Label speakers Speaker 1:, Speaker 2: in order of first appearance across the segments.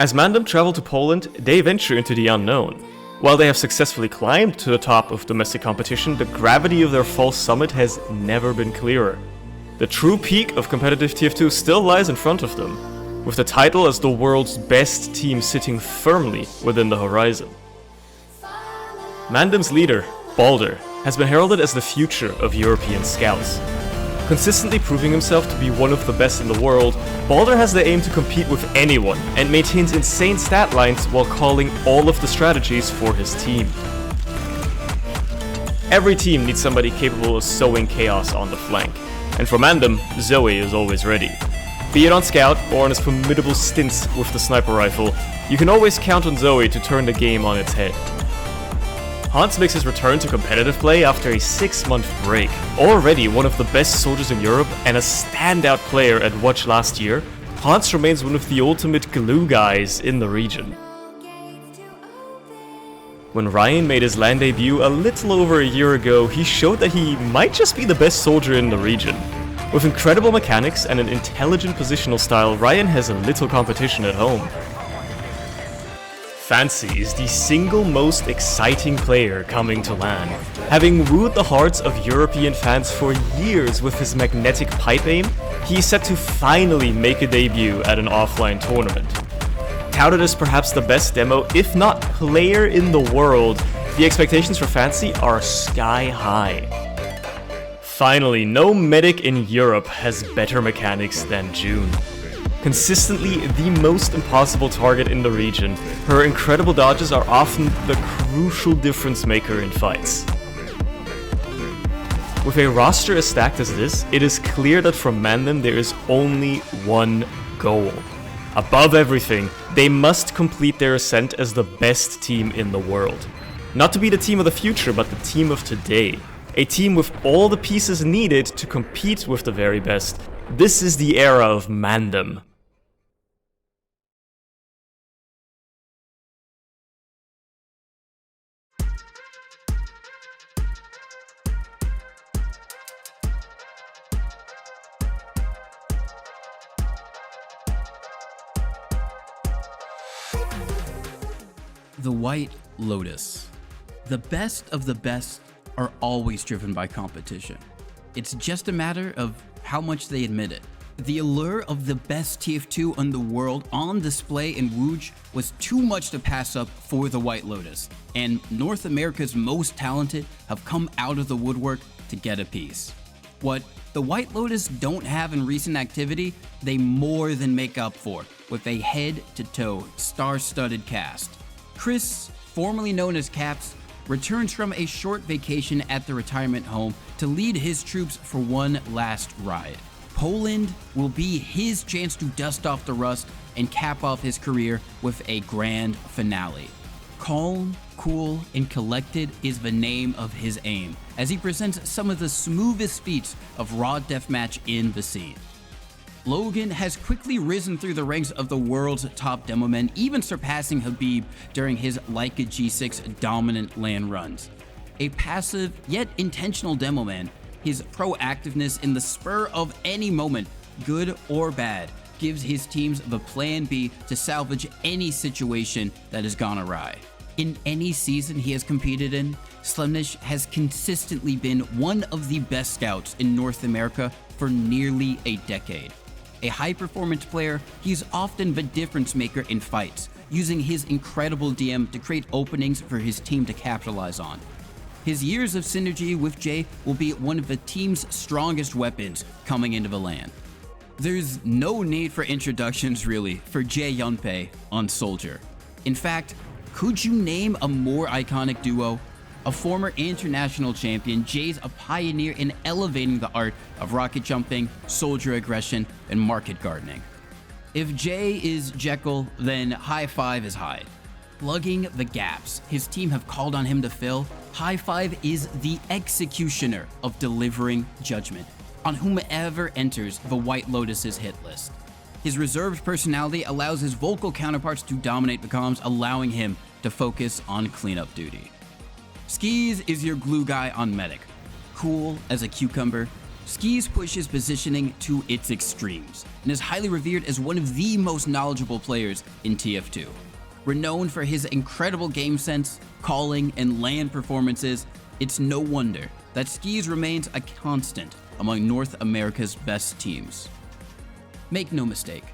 Speaker 1: As MANDEM travel to Poland, they venture into the unknown. While they have successfully climbed to the top of domestic competition, the gravity of their false summit has never been clearer. The true peak of competitive TF2 still lies in front of them, with the title as the world's best team sitting firmly within the horizon. MANDEM's leader, Baldur, has been heralded as the future of European scouts. Consistently proving himself to be one of the best in the world, Baldur has the aim to compete with anyone and maintains insane stat lines while calling all of the strategies for his team. Every team needs somebody capable of sowing chaos on the flank, and for MANDEM, Zoe is always ready. Be it on scout or on his formidable stints with the sniper rifle, you can always count on Zoe to turn the game on its head. Hans makes his return to competitive play after a 6-month break. Already one of the best soldiers in Europe and a standout player at Watch last year, Hans remains one of the ultimate glue guys in the region. When Ryan made his LAN debut a little over a year ago, he showed that he might just be the best soldier in the region. With incredible mechanics and an intelligent positional style, Ryan has a little competition at home. Fancy is the single most exciting player coming to LAN. Having wooed the hearts of European fans for years with his magnetic pipe aim, he is set to finally make a debut at an offline tournament. Touted as perhaps the best demo, if not player in the world, the expectations for Fancy are sky high. Finally, no medic in Europe has better mechanics than June. Consistently the most impossible target in the region, her incredible dodges are often the crucial difference maker in fights. With a roster as stacked as this, it is clear that from MANDEM there is only one goal. Above everything, they must complete their ascent as the best team in the world. Not to be the team of the future, but the team of today. A team with all the pieces needed to compete with the very best. This is the era of MANDEM.
Speaker 2: The White Lotus. The best of the best are always driven by competition. It's just a matter of how much they admit it. The allure of the best TF2 in the world on display in Wuj was too much to pass up for the White Lotus, and North America's most talented have come out of the woodwork to get a piece. What the White Lotus don't have in recent activity, they more than make up for with a head-to-toe, star-studded cast. Chris, formerly known as Caps, returns from a short vacation at the retirement home to lead his troops for one last ride. poLANd will be his chance to dust off the rust and cap off his career with a grand finale. Calm, cool, and collected is the name of his aim, as he presents some of the smoothest feats of raw deathmatch in the scene. Logan has quickly risen through the ranks of the world's top demo men, even surpassing Habib during his Leica G6 dominant LAN runs. A passive yet intentional demo man, his proactiveness in the spur of any moment, good or bad, gives his teams the plan B to salvage any situation that has gone awry. In any season he has competed in, Slemnish has consistently been one of the best scouts in North America for nearly a decade. A high-performance player, he's often the difference maker in fights, using his incredible DM to create openings for his team to capitalize on. His years of synergy with Jay will be one of the team's strongest weapons coming into the LAN. There's no need for introductions really for Jay Yunpei on Soldier. In fact, could you name a more iconic duo? A former international champion, Jay's a pioneer in elevating the art of rocket jumping, soldier aggression, and market gardening. If Jay is Jekyll, then High Five is Hyde. Plugging the gaps his team have called on him to fill, High Five is the executioner of delivering judgment on whomever enters the White Lotus's hit list. His reserved personality allows his vocal counterparts to dominate the comms, allowing him to focus on cleanup duty. Skis is your glue guy on medic. Cool as a cucumber, Skis push his positioning to its extremes and is highly revered as one of the most knowledgeable players in TF2. Renowned for his incredible game sense, calling, and LAN performances, it's no wonder that Skis remains a constant among North America's best teams. Make no mistake,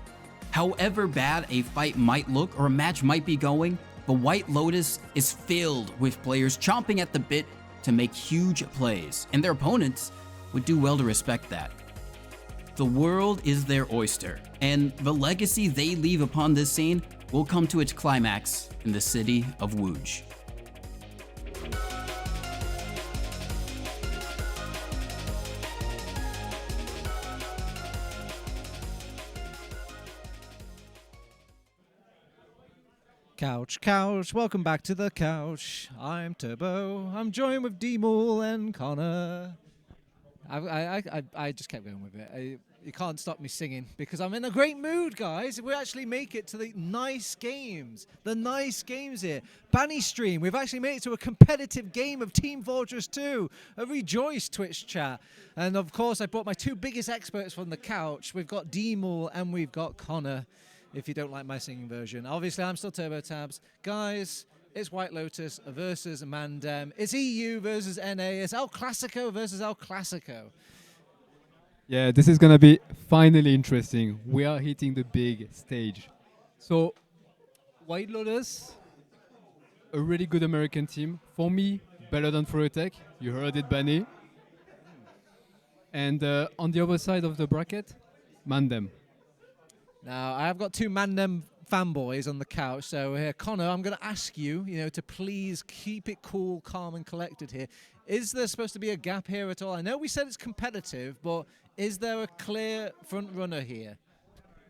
Speaker 2: however bad a fight might look or a match might be going, the White Lotus is filled with players chomping at the bit to make huge plays, and their opponents would do well to respect that. The world is their oyster, and the legacy they leave upon this scene will come to its climax in the city of Wuj.
Speaker 3: Couch, welcome back to the couch. I'm Turbo. I'm joined with dmoule and Connor. I just kept going with it. You can't stop me singing because I'm in a great mood, guys. We actually make it to the nice games. The nice games here. Banny stream. We've actually made it to a competitive game of Team Fortress 2. Rejoice, Twitch chat. And of course, I brought my two biggest experts from the couch. We've got dmoule and we've got Connor. If you don't like my singing version. Obviously, I'm still Turbo Tabs. Guys, it's White Lotus versus MANDEM. It's EU versus NA. It's El Clasico versus El Clasico.
Speaker 4: Yeah, this is going to be finally interesting. We are hitting the big stage. So, White Lotus, a really good American team. For me, better than Forotech. You heard it, Banny. And on the other side of the bracket, MANDEM.
Speaker 3: Now, I've got two MANDEM fanboys on the couch. So here, Connor, I'm going to ask you, to please keep it cool, calm, and collected here. Is there supposed to be a gap here at all? I know we said it's competitive, but is there a clear front runner here?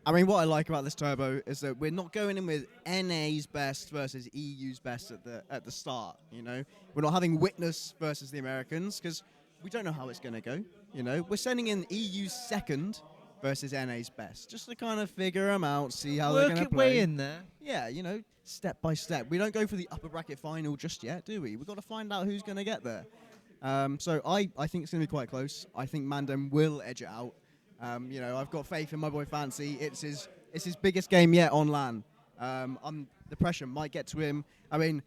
Speaker 5: I mean, what I like about this Turbo is that we're not going in with NA's best versus EU's best at the start. We're not having Witness versus the Americans because we don't know how it's going to go. We're sending in EU's second versus NA's best, just to kind of figure them out, see how they're going to play.
Speaker 3: Work it way in there.
Speaker 5: Yeah, step by step. We don't go for the upper bracket final just yet, do we? We've got to find out who's going to get there. So I think it's going to be quite close. I think MANDEM will edge it out. I've got faith in my boy Fancy. It's his biggest game yet on LAN. The pressure might get to him. I mean,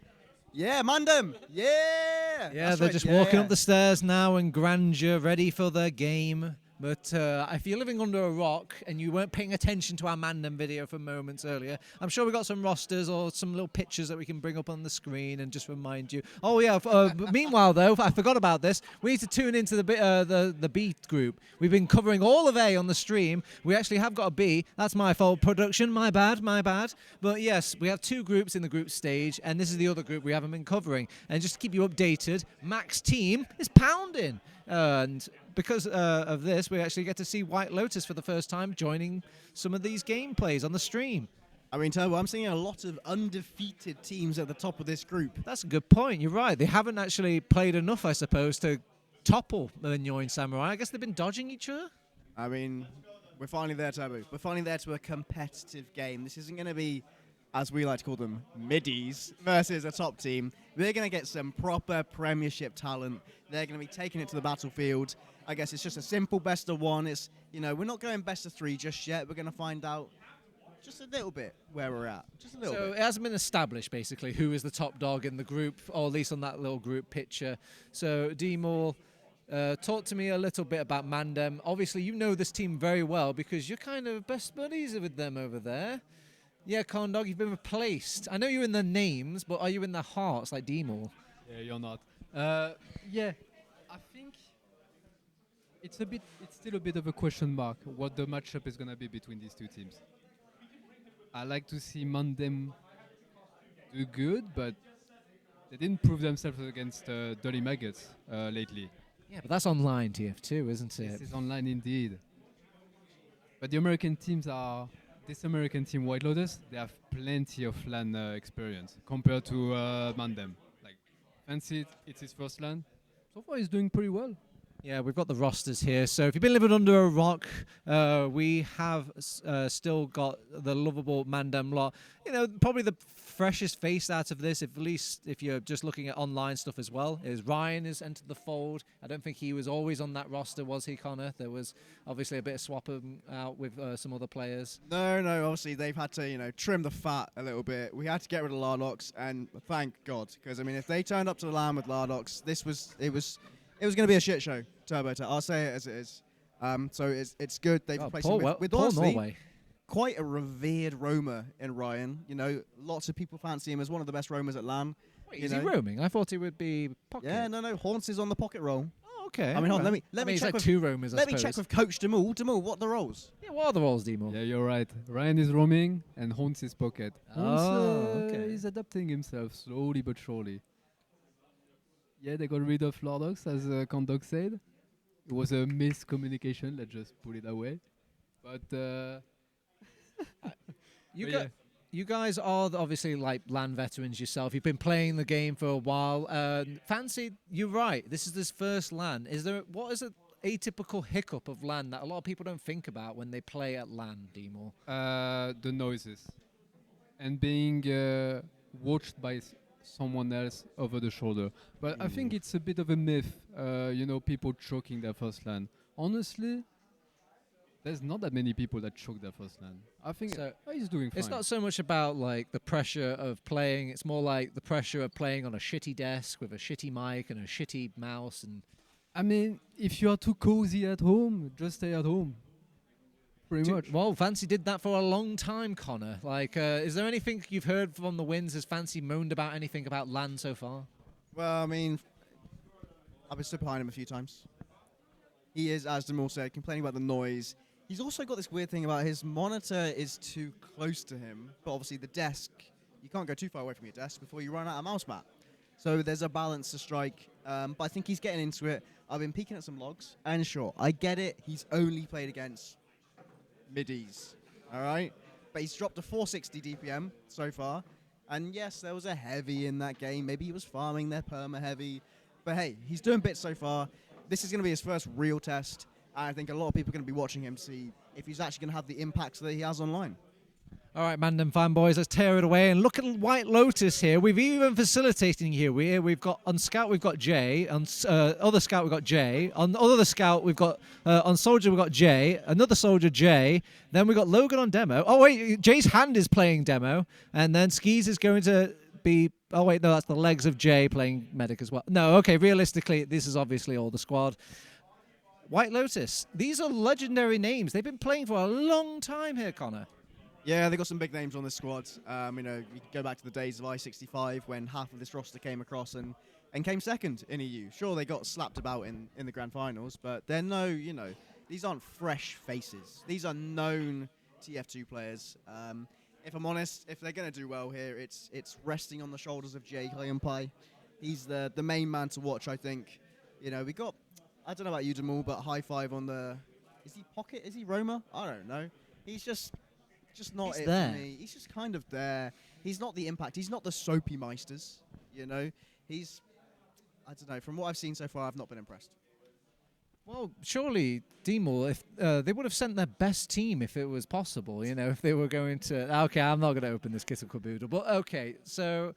Speaker 5: yeah, MANDEM, yeah.
Speaker 3: Yeah,
Speaker 5: that's
Speaker 3: they're
Speaker 5: right,
Speaker 3: just walking up the stairs now in grandeur, ready for their game. But if you're living under a rock and you weren't paying attention to our MANDEM video for moments earlier, I'm sure we got some rosters or some little pictures that we can bring up on the screen and just remind you. Oh yeah. Meanwhile, though, I forgot about this. We need to tune into the B group. We've been covering all of A on the stream. We actually have got a B. That's my fault. Production. My bad. But yes, we have two groups in the group stage, and this is the other group we haven't been covering. And just to keep you updated, Mac's team is pounding. And because of this, we actually get to see White Lotus for the first time joining some of these gameplays on the stream.
Speaker 5: I mean, Turbo, I'm seeing a lot of undefeated teams at the top of this group.
Speaker 3: That's a good point. You're right. They haven't actually played enough, I suppose, to topple the Nyoin Samurai. I guess they've been dodging each other.
Speaker 5: I mean, we're finally there, Turbo. We're finally there to a competitive game. This isn't going to be, as we like to call them, middies versus a top team. We're going to get some proper Premiership talent. They're going to be taking it to the battlefield. I guess it's just a simple best of one. It's, we're not going best of three just yet. We're going to find out just a little bit where we're at. Just a little bit.
Speaker 3: So it hasn't been established, basically, who is the top dog in the group, or at least on that little group picture. So, dmoule, talk to me a little bit about MANDEM. Obviously, you know this team very well because you're kind of best buddies with them over there. Yeah, Condawg, you've been replaced. I know you're in the names, but are you in the hearts like dmoule?
Speaker 4: Yeah, you're not. Yeah, I think it's still a bit of a question mark what the matchup is going to be between these two teams. I like to see MANDEM do good, but they didn't prove themselves against Dirty Maggots lately.
Speaker 3: Yeah, but that's online TF2, isn't it?
Speaker 4: This is online indeed. But the American teams are... This American team, White Lotus, they have plenty of LAN experience compared to MANDEM. Like, Fancy, it's his first LAN. So far, he's doing pretty well.
Speaker 3: Yeah, we've got the rosters here. So if you've been living under a rock, we have still got the lovable MANDEM lot. You know, probably the freshest face out of this, at least if you're just looking at online stuff as well, is Ryan has entered the fold. I don't think he was always on that roster, was he, Connor? There was obviously a bit of swapping out with some other players.
Speaker 5: No, obviously they've had to, you know, trim the fat a little bit. We had to get rid of Lardox, and thank God, because, I mean, if they turned up to the LAN with Lardox, it was going to be a shit show, TurboTech. I'll say it as it is. So it's good. They've replaced him with honestly,
Speaker 3: Norway.
Speaker 5: Quite a revered roamer in Ryan. You know, lots of people fancy him as one of the best roamers at LAN.
Speaker 3: Wait, is he roaming? I thought he would be pocket.
Speaker 5: Yeah, no. Haunts is on the pocket roll.
Speaker 3: Oh, okay.
Speaker 5: I mean, hold on, let me check
Speaker 3: like
Speaker 5: with
Speaker 3: two roamers.
Speaker 5: Let me check with Coach dmoule. dmoule, what are the roles?
Speaker 3: Yeah, what are the roles, dmoule?
Speaker 4: Yeah, you're right. Ryan is roaming and Haunts is pocket. Haunts
Speaker 3: okay.
Speaker 4: is adapting himself slowly but surely. Yeah, they got rid of Lardox, as Condawg said. It was a miscommunication, let's just put it away. But
Speaker 3: you guys are obviously like LAN veterans yourself. You've been playing the game for a while. Fancy, you're right. This is this first LAN. What is an atypical hiccup of LAN that a lot of people don't think about when they play at LAN, dmoule?
Speaker 4: the noises and being watched by someone else over the shoulder. But I think it's a bit of a myth, you know, people choking their first LAN. Honestly, there's not that many people that choke their first LAN. I think he's doing fine.
Speaker 3: It's not so much about like the pressure of playing. It's more like the pressure of playing on a shitty desk with a shitty mic and a shitty mouse. And
Speaker 4: I mean, if you are too cozy at home, just stay at home. Pretty much.
Speaker 3: Well, Fancy did that for a long time, Connor. Like, is there anything you've heard from the wins? Has Fancy moaned about anything about LAN so far?
Speaker 5: Well, I mean, I've been stood behind him a few times. He is, as dmoule said, complaining about the noise. He's also got this weird thing about his monitor is too close to him, but obviously the desk, you can't go too far away from your desk before you run out of mouse mat. So there's a balance to strike, but I think he's getting into it. I've been peeking at some logs, and sure, I get it. He's only played against middies, all right? But he's dropped a 460 DPM so far, and yes, there was a heavy in that game. Maybe he was farming their perma heavy, but hey, he's doing bits so far. This is going to be his first real test. I think a lot of people are going to be watching him to see if he's actually going to have the impact that he has online.
Speaker 3: All right, MANDEM fanboys, let's tear it away. And look at White Lotus here. We've even facilitating here. We've got on Scout, we've got Jay. On other Scout, we've got Jay. On other Scout, we've got on Soldier, we've got Jay. Another Soldier, Jay. Then we've got Logan on demo. Oh wait, Jay's hand is playing demo, and then Skis is going to be. Oh wait, no, that's the legs of Jay playing medic as well. No, okay. Realistically, this is obviously all the squad. White Lotus, these are legendary names. They've been playing for a long time here, Connor.
Speaker 5: Yeah, they got some big names on this squad. You know, you could go back to the days of I-65 when half of this roster came across and came second in EU. Sure, they got slapped about in the grand finals, but they're you know, these aren't fresh faces. These are known TF2 players. If I'm honest, if they're going to do well here, it's resting on the shoulders of Jay Clayampai. He's the main man to watch, I think. You know, we got, I don't know about you, dmoule, but high five on the, is he pocket? Is he roamer? I don't know. He's just not it for me. He's just kind of there. He's not the impact. He's not the soapy meisters, you know. He's, I don't know, from what I've seen so far, I've not been impressed.
Speaker 3: Well, surely, dmoule, if they would have sent their best team if it was possible, you know, if they were going to... Okay, I'm not going to open this kit of caboodle, but okay, so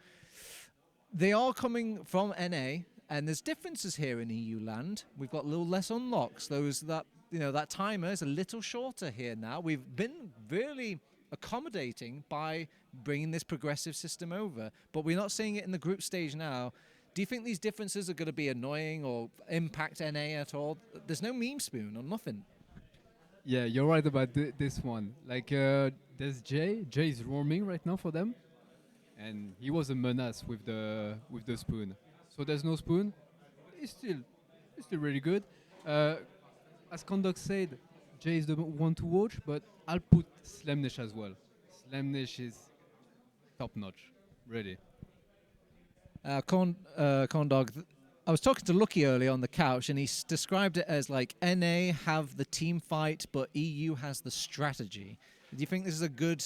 Speaker 3: they are coming from NA, and there's differences here in EU land. We've got a little less unlocks. That timer is a little shorter here now. We've been really accommodating by bringing this progressive system over, but we're not seeing it in the group stage now. Do you think these differences are going to be annoying or impact NA at all? There's no meme spoon or nothing.
Speaker 4: Yeah, you're right about this one. Like, there's Jay. Jay is roaming right now for them, and he was a menace with the spoon. So there's no spoon. He's still really good. As Condawg said, Jay is the one to watch, but I'll put Slemnish as well. Slemnish is top notch, really.
Speaker 3: Condawg, I was talking to Lucky earlier on the couch, and he described it as like NA have the team fight, but EU has the strategy. Do you think this is a good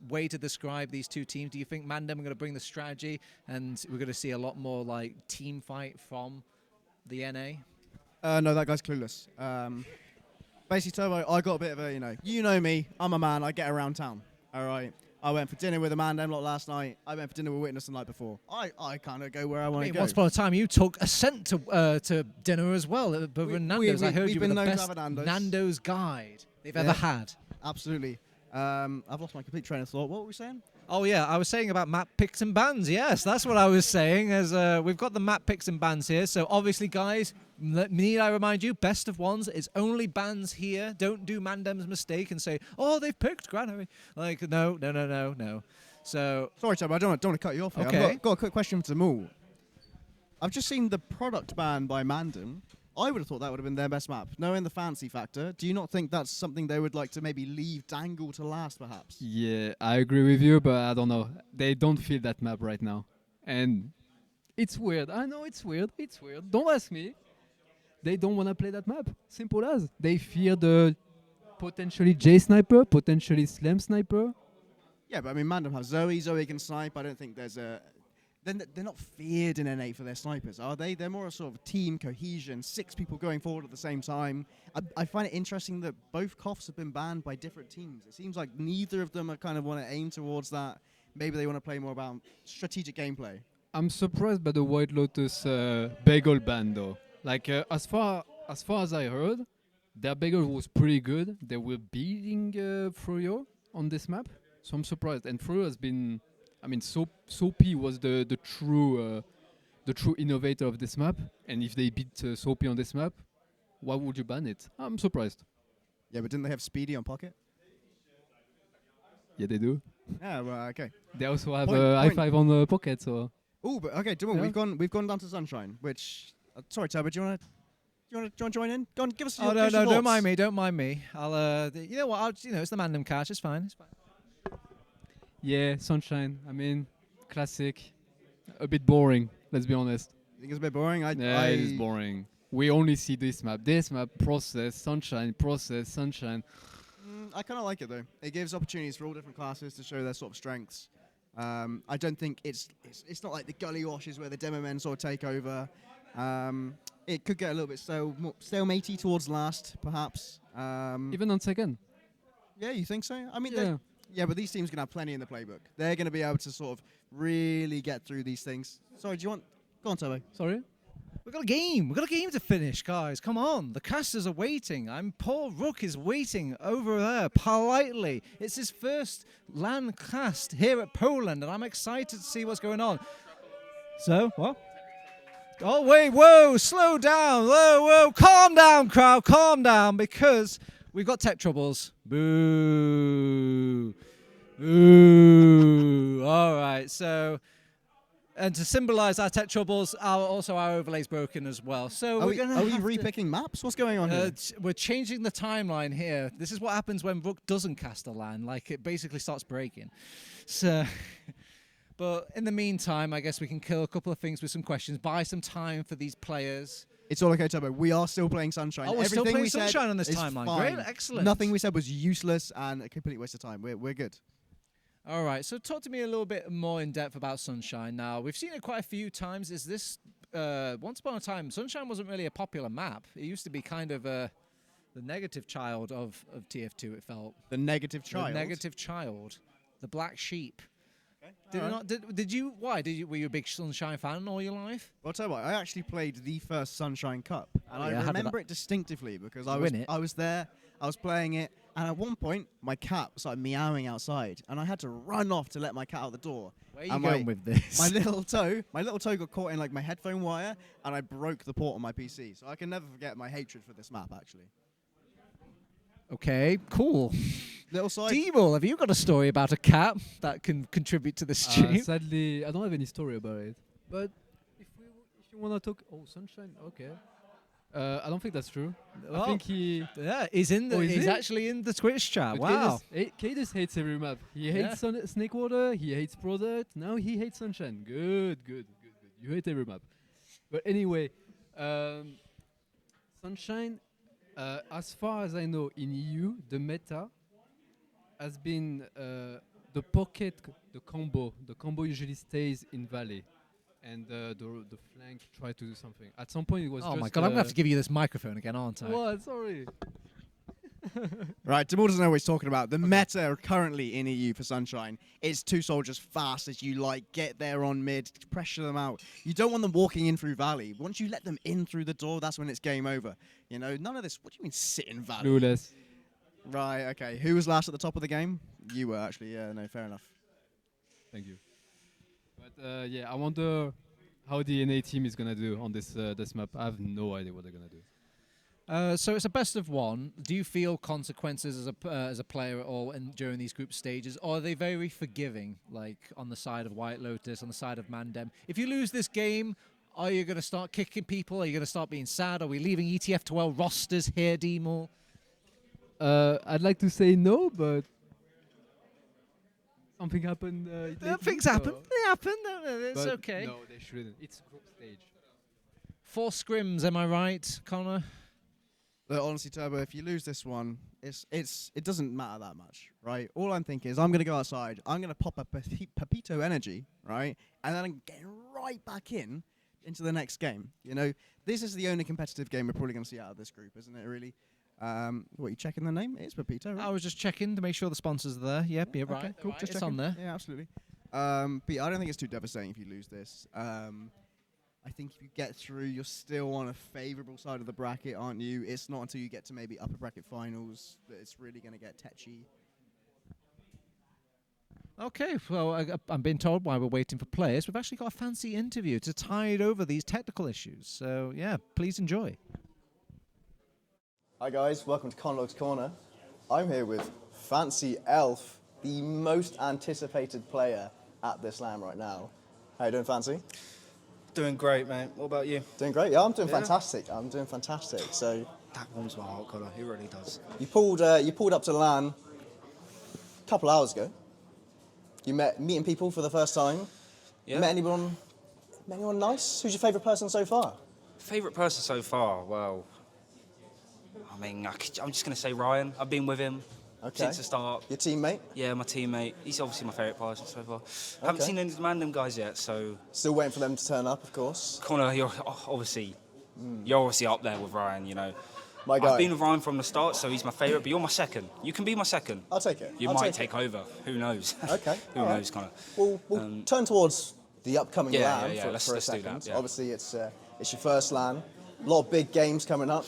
Speaker 3: way to describe these two teams? Do you think MANDEM are going to bring the strategy, and we're going to see a lot more like team fight from the NA?
Speaker 5: No, that guy's clueless. Basically, Turbo, I got a bit of a, you know me, I'm a man, I get around town. All right. I went for dinner with a MANDEM lot last night. I went for dinner with Witness the night before. I kind of go where I want to go.
Speaker 3: Once upon a time, you took Ascent to dinner as well at Nando's. I heard you were the best Nando's guide they've ever had.
Speaker 5: Absolutely. I've lost my complete train of thought. What were we saying?
Speaker 3: Oh, yeah, I was saying about map picks and bans. Yes, that's what I was saying. As we've got the map picks and bans here. So obviously, guys, need I remind you, best of ones is only bans here. Don't do MANDEM's mistake and say, oh, they've picked Granary. Like, no. So
Speaker 5: sorry, Tom, I don't want to cut you off here.
Speaker 3: Okay.
Speaker 5: I've got a quick question for dmoule. I've just seen the product ban by MANDEM. I would have thought that would have been their best map. Knowing the fancy factor, do you not think that's something they would like to maybe leave Dangle to last, perhaps?
Speaker 4: Yeah, I agree with you, but I don't know. They don't feel that map right now. And it's weird. I know it's weird. It's weird. Don't ask me. They don't want to play that map. Simple as. They fear the potentially J Sniper, potentially Slam Sniper.
Speaker 5: Yeah, but I mean, MANDEM have Zoe. Zoe can snipe. I don't think there's a... They're not feared in N8 for their snipers, are they? They're more a sort of team cohesion, 6 people going forward at the same time. I find it interesting that both COFs have been banned by different teams. It seems like neither of them kind of want to aim towards that. Maybe they want to play more about strategic gameplay.
Speaker 4: I'm surprised by the White Lotus bagel ban, though. Like, as far as I heard, their bagel was pretty good. They were beating Froyo on this map, so I'm surprised. And Froyo has been... I mean, Soapy was the true innovator of this map, and if they beat Soapy on this map, why would you ban it? I'm surprised.
Speaker 5: Yeah, but didn't they have Speedy on Pocket?
Speaker 4: Yeah, they do.
Speaker 5: Yeah, well, okay.
Speaker 4: They also have i5 on the Pocket, so...
Speaker 5: Oh, but okay, dmoule,
Speaker 4: Yeah.
Speaker 5: we've gone down to Sunshine, which... sorry, Turbo, do you want to join in? Go on, give us
Speaker 3: Oh,
Speaker 5: your
Speaker 3: no,
Speaker 5: thoughts.
Speaker 3: don't mind me. I'll, you know what, it's the MANDEM cash, it's fine.
Speaker 4: Yeah, Sunshine. I mean, classic. A bit boring, let's be honest.
Speaker 5: You think it's a bit boring?
Speaker 4: It is boring. We only see this map. Process, Sunshine, process, Sunshine.
Speaker 5: I kind of like it, though. It gives opportunities for all different classes to show their sort of strengths. I don't think it's not like the gully washes where the demo men sort of take over. It could get a little bit stalematey towards last, perhaps.
Speaker 4: Even on second.
Speaker 5: Yeah, you think so? I mean,
Speaker 4: Yeah.
Speaker 5: yeah, but these teams are going to have plenty in the playbook. They're going to be able to sort of really get through these things. Sorry, do you want... Go on, Turbo.
Speaker 4: Sorry?
Speaker 3: We've got a game. We've got a game to finish, guys. Come on. The casters are waiting. Poor Rook is waiting over there politely. It's his first LAN cast here at poLANd, and I'm excited to see what's going on. So, what? Oh, wait, whoa, slow down. Whoa. Calm down, crowd. Calm down, because we've got tech troubles. Boo. Ooh. All right, so... And to symbolise our tech troubles, our overlay's broken as well. So
Speaker 5: Are
Speaker 3: we're going
Speaker 5: we repicking maps? What's going on here?
Speaker 3: we're changing the timeline here. This is what happens when Rook doesn't cast a LAN. Like, it basically starts breaking. So, but in the meantime, I guess we can kill a couple of things with some questions, buy some time for these players.
Speaker 5: It's all okay, Turbo. We are still playing Sunshine.
Speaker 3: Oh, we're
Speaker 5: Everything
Speaker 3: still playing
Speaker 5: we said
Speaker 3: Sunshine on this
Speaker 5: is
Speaker 3: timeline.
Speaker 5: fine.
Speaker 3: Great, excellent.
Speaker 5: Nothing we said was useless and a complete waste of time. We're good.
Speaker 3: All right, so talk to me a little bit more in depth about Sunshine now. We've seen it quite a few times. Is this, once upon a time, Sunshine wasn't really a popular map. It used to be kind of the negative child of TF2, it felt.
Speaker 5: The negative child.
Speaker 3: The negative child. The black sheep.
Speaker 5: Okay,
Speaker 3: Did you, were you a big Sunshine fan all your life?
Speaker 5: Well, I'll tell you what, I actually played the first Sunshine Cup, and
Speaker 3: yeah,
Speaker 5: I
Speaker 3: how did
Speaker 5: remember it distinctly because I
Speaker 3: win it?
Speaker 5: was there, I was playing it, and at one point, my cat started meowing outside, and I had to run off to let my cat out the door.
Speaker 3: Where are you
Speaker 5: And
Speaker 3: going with this?
Speaker 5: My little toe got caught in like my headphone wire, and I broke the port on my PC. So I can never forget my hatred for this map, actually.
Speaker 3: Okay, cool.
Speaker 5: Little side.
Speaker 3: dmoule, have you got a story about a cat that can contribute to the stream?
Speaker 4: Sadly, I don't have any story about it. But if you want to talk... Oh, Sunshine? Okay. I don't think that's true. I think he...
Speaker 3: Yeah, he's in the.
Speaker 4: Oh, is
Speaker 3: he's
Speaker 4: he?
Speaker 3: actually in the Twitch chat.
Speaker 4: But
Speaker 3: Wow.
Speaker 4: Cadus hates every map. He
Speaker 3: Yeah.
Speaker 4: hates Snakewater, he hates Product, now he hates Sunshine. Good. You hate every map. But anyway, Sunshine, as far as I know, in EU, the meta has been the pocket, the combo. The combo usually stays in Valley. and the flank tried to do something. At some point, it was.
Speaker 3: Oh
Speaker 4: just,
Speaker 3: my god, I'm gonna have to give you this microphone again, aren't I?
Speaker 4: What? Sorry.
Speaker 5: Right, dmoule doesn't know what he's talking about. The meta currently in EU for Sunshine is 2 soldiers fast as you like, get there on mid, pressure them out. You don't want them walking in through Valley. Once you let them in through the door, that's when it's game over. You know, none of this. What do you mean sit in Valley?
Speaker 4: Clueless.
Speaker 5: Right, okay. Who was last at the top of the game? You were actually. Yeah, no, fair enough.
Speaker 4: Thank you. But yeah, I wonder how the NA team is gonna do on this map. I have no idea what they're gonna do.
Speaker 3: So it's a best of 1. Do you feel consequences as a player at all during these group stages, or are they very forgiving, like on the side of White Lotus, on the side of MANDEM? If you lose this game, are you going to start kicking people? Are you going to start being sad? Are we leaving ETF12 rosters here, dmoule?
Speaker 4: I'd like to say no, but something happened.
Speaker 3: Things happen. They happen. It's
Speaker 4: But
Speaker 3: okay.
Speaker 4: No, they shouldn't. It's group stage.
Speaker 3: 4 scrims, am I right, Connor?
Speaker 5: Look, honestly, Turbo, if you lose this one, it doesn't matter that much, right? All I'm thinking is I'm going to go outside, I'm going to pop a Pepito energy, right? And then I'm getting right back into the next game. You know, this is the only competitive game we're probably going to see out of this group, isn't it, really? What, you checking the name? It's Pepito, right?
Speaker 3: I was just checking to make sure the sponsors are there. Yep, you're right.
Speaker 5: Cool,
Speaker 3: Right,
Speaker 5: just
Speaker 3: it's
Speaker 5: checking.
Speaker 3: on there.
Speaker 5: Yeah, absolutely. But yeah, I don't think it's too devastating if you lose this. I think if you get through, you're still on a favourable side of the bracket, aren't you? It's not until you get to maybe upper bracket finals that it's really going to get tetchy.
Speaker 3: Okay, well, I'm being told while we're waiting for players, we've actually got a fancy interview to tide over these technical issues. So, yeah, please enjoy.
Speaker 6: Hi guys, welcome to Condawg's Corner. I'm here with Fancy Elf, the most anticipated player at this LAN right now. How you doing, Fancy?
Speaker 7: Doing great, mate. What about you?
Speaker 6: Doing great. Yeah, I'm doing fantastic. I'm doing fantastic. So
Speaker 7: That warms my heart, Connor. It really does.
Speaker 6: you pulled up to LAN a couple hours ago. You meeting people for the first time.
Speaker 7: Yeah.
Speaker 6: Met anyone nice? Who's your favourite person so far?
Speaker 7: Favourite person so far? Well, I mean, I'm just going to say Ryan. I've been with him since the start.
Speaker 6: Your teammate?
Speaker 7: Yeah, my teammate. He's obviously my favourite person so far. Haven't seen any of the MANDEM guys yet, so...
Speaker 6: Still waiting for them to turn up, of course.
Speaker 7: Connor, you're obviously up there with Ryan, you know.
Speaker 6: My guy.
Speaker 7: I've been with Ryan from the start, so he's my favourite, but you're my second. You can be my second.
Speaker 6: I'll take it.
Speaker 7: You
Speaker 6: I'll
Speaker 7: might
Speaker 6: take
Speaker 7: take over. Who knows?
Speaker 6: Okay.
Speaker 7: Who
Speaker 6: all right.
Speaker 7: knows, Connor?
Speaker 6: We'll turn towards the upcoming
Speaker 7: Yeah,
Speaker 6: LAN
Speaker 7: yeah,
Speaker 6: for
Speaker 7: let's
Speaker 6: a
Speaker 7: do
Speaker 6: second.
Speaker 7: that, yeah.
Speaker 6: Obviously, it's your first LAN. A lot of big games coming up.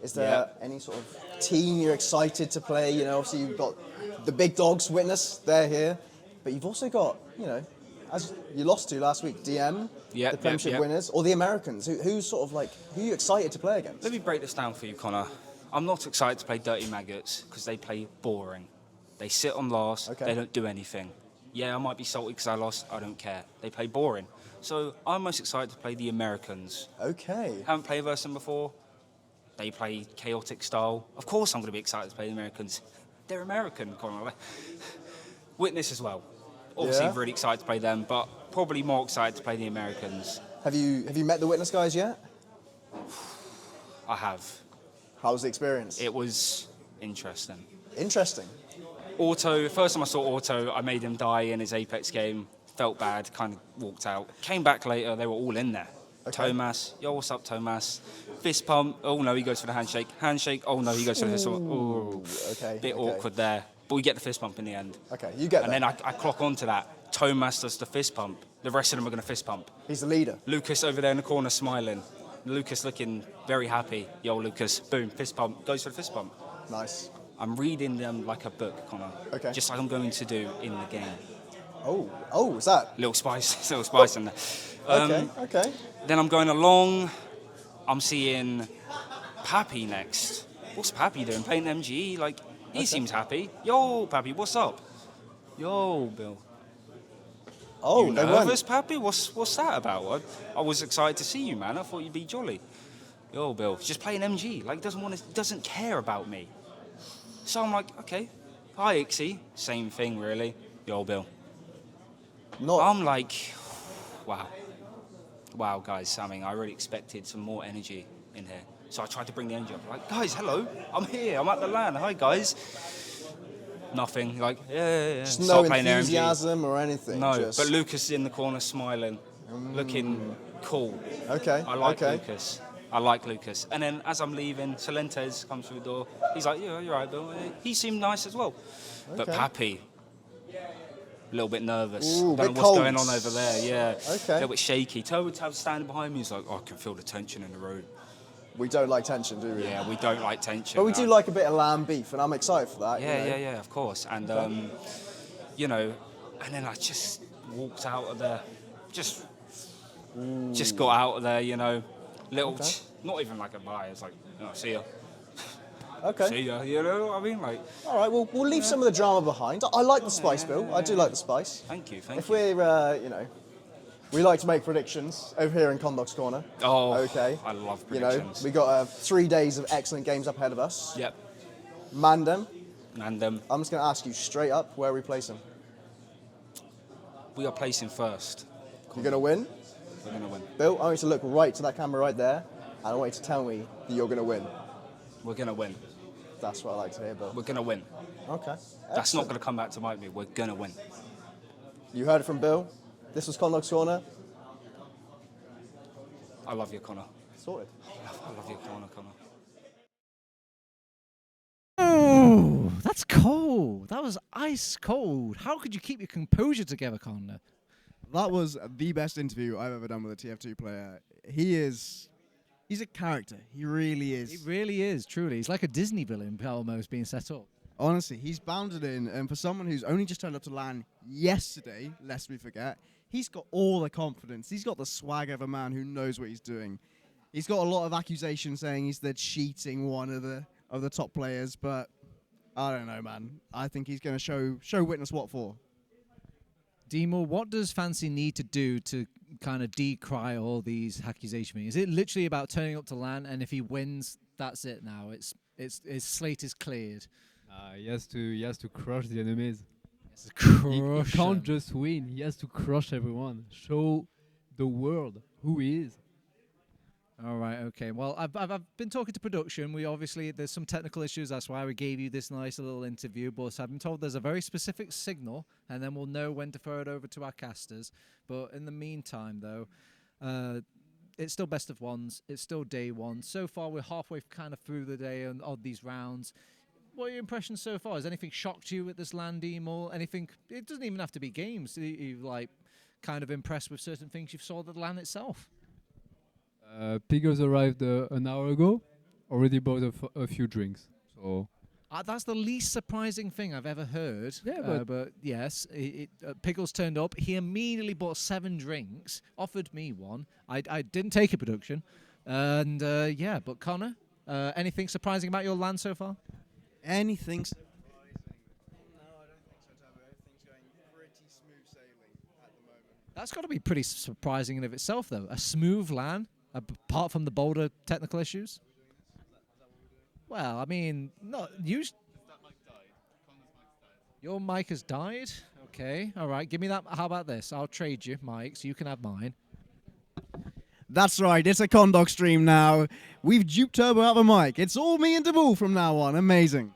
Speaker 6: Is there any sort of team you're excited to play? You know, obviously you've got the big dogs, Witness, they're here. But you've also got, you know, as you lost to last week, DM, the Premiership winners, or the Americans. Who are you excited to play against?
Speaker 7: Let me break this down for you, Connor. I'm not excited to play Dirty Maggots because they play boring. They sit on last, they don't do anything. Yeah, I might be salty because I lost, I don't care. They play boring. So I'm most excited to play the Americans.
Speaker 6: Okay.
Speaker 7: Haven't played versus them before. They play chaotic style. Of course I'm going to be excited to play the Americans. They're American, Connor. Witness as well. Obviously really excited to play them, but probably more excited to play the Americans.
Speaker 6: Have you met the Witness guys yet?
Speaker 7: I have.
Speaker 6: How was the experience?
Speaker 7: It was interesting.
Speaker 6: Interesting.
Speaker 7: Auto, first time I saw Auto, I made him die in his Apex game. Felt bad, kind of walked out. Came back later, they were all in there.
Speaker 6: Okay.
Speaker 7: Tomas, yo, what's up, Tomas? Fist pump, oh no, he goes for the handshake. Handshake, oh no, he goes for the fist pump. Ooh,
Speaker 6: okay.
Speaker 7: Bit awkward there. But we get the fist pump in the end.
Speaker 6: Okay, you get that.
Speaker 7: And then I clock onto that. Tomas does the fist pump. The rest of them are going to fist pump.
Speaker 6: He's the leader.
Speaker 7: Lucas over there in the corner smiling. Lucas looking very happy. Yo, Lucas, boom, fist pump. Goes for the fist pump.
Speaker 6: Nice.
Speaker 7: I'm reading them like a book, Connor.
Speaker 6: Okay.
Speaker 7: Just like I'm going to do in the game.
Speaker 6: Oh, is that?
Speaker 7: Little spice in there.
Speaker 6: Okay.
Speaker 7: Then I'm going along. I'm seeing Pappy next. What's Pappy doing? Playing MGE? Like, he seems happy. Yo, Pappy, what's up? Yo, Bill.
Speaker 6: Oh,
Speaker 7: you
Speaker 6: they
Speaker 7: nervous,
Speaker 6: weren't.
Speaker 7: Pappy? What's that about? I was excited to see you, man. I thought you'd be jolly. Yo, Bill, he's just playing MG. Like, doesn't care about me. So I'm like, okay. Hi, Ixie. Same thing, really. Yo, Bill. I'm like, wow. Wow, guys. I mean, I really expected some more energy in here. So I tried to bring the energy up. Like, guys, hello. I'm here. I'm at the LAN. Hi, guys. Nothing. Like, yeah.
Speaker 6: Just
Speaker 7: Start
Speaker 6: no
Speaker 7: playing
Speaker 6: enthusiasm or anything.
Speaker 7: No,
Speaker 6: just...
Speaker 7: but Lucas is in the corner smiling. looking cool.
Speaker 6: Okay.
Speaker 7: I like
Speaker 6: okay.
Speaker 7: Lucas. I like Lucas. And then as I'm leaving, Solentes comes through the door. He's like, yeah, you're right, Bill. He seemed nice as well. But
Speaker 6: Okay.
Speaker 7: Pappy, a little bit nervous.
Speaker 6: Ooh,
Speaker 7: Don't know
Speaker 6: bit
Speaker 7: what's
Speaker 6: cold.
Speaker 7: going on over there. Yeah.
Speaker 6: Okay.
Speaker 7: A little bit shaky. Turbo Tab's standing behind me. He's like, I can feel the tension in the room.
Speaker 6: We don't like tension, do we?
Speaker 7: Yeah, we don't like tension.
Speaker 6: But we do
Speaker 7: no.
Speaker 6: like a bit of lamb beef, and I'm excited for that.
Speaker 7: Yeah,
Speaker 6: you know.
Speaker 7: yeah, of course. And, you know, and then I just walked out of there. Just got out of there, you know. Little,
Speaker 6: Okay.
Speaker 7: not even like a bye. It's like, oh, see ya.
Speaker 6: Okay.
Speaker 7: See ya, you know what I mean? Like,
Speaker 6: All right, well, we'll leave some of the drama behind. I like the spice, Bill. I do like the spice.
Speaker 7: thank you.
Speaker 6: If we're, you know, we like to make predictions over here in Condawg's Corner.
Speaker 7: Oh,
Speaker 6: Okay.
Speaker 7: I love
Speaker 6: You know,
Speaker 7: predictions.
Speaker 6: we got 3 days of excellent games up ahead of us.
Speaker 7: Yep.
Speaker 6: Mandem,
Speaker 7: And
Speaker 6: I'm just going to ask you straight up, where are we placing?
Speaker 7: we are placing first.
Speaker 6: You're going to win?
Speaker 7: We're going to win.
Speaker 6: Bill, I want you to look right to that camera right there, and I want you to tell me that you're going to win.
Speaker 7: We're going to win.
Speaker 6: That's what I like to hear, Bill.
Speaker 7: We're going to win.
Speaker 6: Okay.
Speaker 7: That's not going to come back to bite me. We're going to win.
Speaker 6: You heard it from Bill. This was Condawg's Corner.
Speaker 7: I love you, Connor.
Speaker 6: Sorted.
Speaker 7: I love you, Connor.
Speaker 3: Oh, that's cold. That was ice cold. How could you keep your composure together, Connor?
Speaker 5: That was the best interview I've ever done with a TF2 player. He's a character. He really is.
Speaker 3: He really is, truly. He's like a Disney villain almost being set up.
Speaker 5: Honestly, he's bounded in, and for someone who's only just turned up to LAN yesterday, lest we forget, he's got all the confidence. He's got the swag of a man who knows what he's doing. He's got a lot of accusations saying he's the cheating one of the top players, but I don't know, man. I think he's going to show witness what for.
Speaker 3: dmoule, what does Fancy need to do to kind of decry all these accusations? Is it literally about turning up to LAN, and if he wins, that's it now? His slate is cleared.
Speaker 4: He has to crush the enemies. He
Speaker 3: Crush
Speaker 4: can't
Speaker 3: them.
Speaker 4: just win. He has to crush everyone. Show the world who he is.
Speaker 3: All right, okay. Well, I've been talking to production. There's some technical issues. That's why we gave you this nice little interview. But I've been told there's a very specific signal, and then we'll know when to throw it over to our casters. But in the meantime, though, it's still best of ones. It's still day one. So far, we're halfway kind of through the day on these rounds. What are your impressions so far? Has anything shocked you at this LAN dmoule? Anything? It doesn't even have to be games. You like kind of impressed with certain things you've saw at the LAN itself?
Speaker 4: Piggers arrived an hour ago. Already bought a few drinks. So
Speaker 3: That's the least surprising thing I've ever heard.
Speaker 4: Yeah,
Speaker 3: but yes, Pickles turned up. He immediately bought 7 drinks, offered me one. I didn't take a production. And yeah, but Connor, anything surprising about your LAN so far?
Speaker 5: Anything surprising? No, I don't think so, Tabo. Everything's going pretty smooth sailing at the moment.
Speaker 3: That's got to be pretty surprising in of itself, though. A smooth LAN, apart from the bolder technical issues. Well, I mean, not usually. Your mic has died? Okay, all right. Give me that. How about this? I'll trade you mic so you can have mine.
Speaker 5: That's right, it's a Condawg stream now. We've duped Turbo out the mic. It's all me and dmoule from now on. Amazing.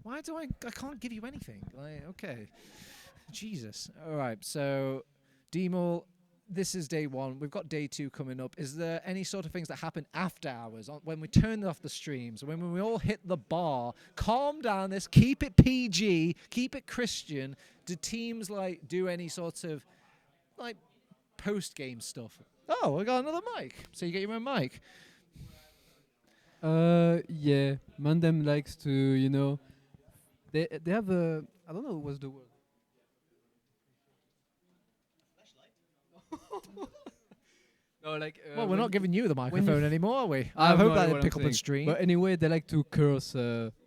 Speaker 3: Why do I can't give you anything? Like, okay. Jesus. All right, so dmoule, this is day one. We've got day 2 coming up. Is there any sort of things that happen after hours, when we turn off the streams, when we all hit the bar? Calm down this, keep it PG, keep it Christian. Do teams like do any sort of like post-game stuff? Oh, I got another mic. So you get your own mic.
Speaker 4: yeah, MANDEM likes to, you know, they have a, I don't know what's the word. No, like.
Speaker 3: Well, we're not giving you the
Speaker 4: when
Speaker 3: microphone
Speaker 4: you
Speaker 3: anymore, are we?
Speaker 4: I
Speaker 3: I
Speaker 4: have
Speaker 3: hope
Speaker 4: no
Speaker 3: that
Speaker 4: idea
Speaker 3: didn't
Speaker 4: what
Speaker 3: pick
Speaker 4: I'm
Speaker 3: up on
Speaker 4: saying.
Speaker 3: stream.
Speaker 4: But anyway, they like to curse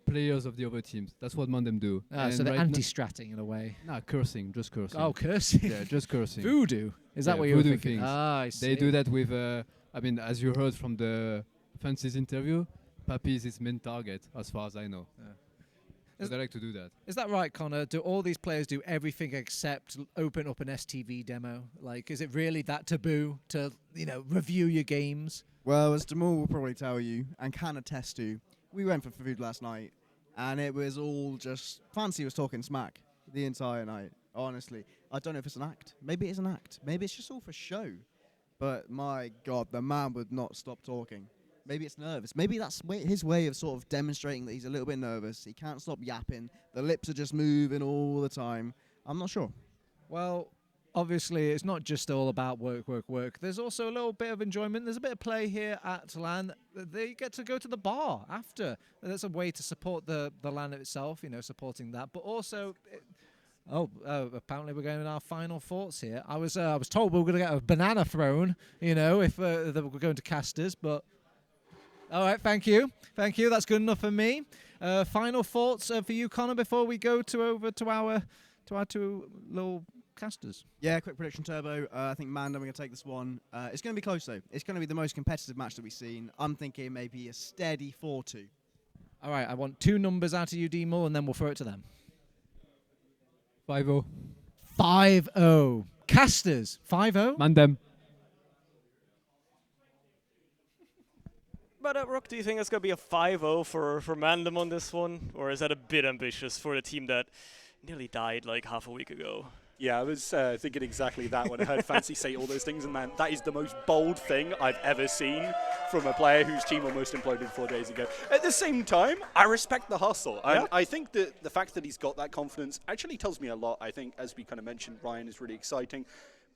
Speaker 4: players of the other teams. That's what MANDEM do.
Speaker 3: So
Speaker 4: And
Speaker 3: they're
Speaker 4: right
Speaker 3: anti-stratting in a way.
Speaker 4: Nah, cursing, just cursing.
Speaker 3: Oh, cursing.
Speaker 4: Yeah, just cursing.
Speaker 3: Voodoo. Is that
Speaker 4: Yeah,
Speaker 3: what you were
Speaker 4: voodoo
Speaker 3: thinking?
Speaker 4: things.
Speaker 3: Ah, I see.
Speaker 4: They do that with, I mean, as you heard from the Fancy's interview, Pappy is his main target, as far as I know. So
Speaker 3: Is-
Speaker 4: they like to do that.
Speaker 3: Is that right, Connor? Do all these players do everything except open up an STV demo? Like, is it really that taboo to, review your games?
Speaker 5: Well, as dmoule will probably tell you, and can attest to, we went for food last night, and it was all just, Fancy was talking smack the entire night. Honestly, I don't know if it's an act. Maybe it is an act. Maybe it's just all for show. But my God, the man would not stop talking. Maybe it's nervous. Maybe that's his way of sort of demonstrating that he's a little bit nervous. He can't stop yapping. The lips are just moving all the time. I'm not sure.
Speaker 3: Well, obviously, it's not just all about work, work, work. There's also a little bit of enjoyment. There's a bit of play here at LAN. They get to go to the bar after. That's a way to support the LAN itself, you know, supporting that. But also, apparently we're going in our final thoughts here. I was told we were going to get a banana thrown, you know, if we're going to casters. But all right, thank you. That's good enough for me. Final thoughts for you, Connor, before we go over to our two little casters.
Speaker 5: Yeah, quick prediction, Turbo. I think MANDEM are going to take this one. It's going to be close, though. It's going to be the most competitive match that we've seen. I'm thinking maybe a steady 4-2.
Speaker 3: All right, I want 2 numbers out of you, dmoule, and then we'll throw it to them.
Speaker 4: 5-0.
Speaker 3: 5-0. Casters, 5-0?
Speaker 4: MANDEM.
Speaker 1: But Rook, do you think it's going to be a 5-0 for MANDEM on this one? Or is that a bit ambitious for the team that nearly died like half a week ago?
Speaker 8: Yeah, I was thinking exactly that when I heard Fancy say all those things, and man, that is the most bold thing I've ever seen from a player whose team almost imploded 4 days ago. At the same time, I respect the hustle.
Speaker 1: Yeah.
Speaker 8: I think that the fact that he's got that confidence actually tells me a lot. I think, as we kind of mentioned, Ryan is really exciting.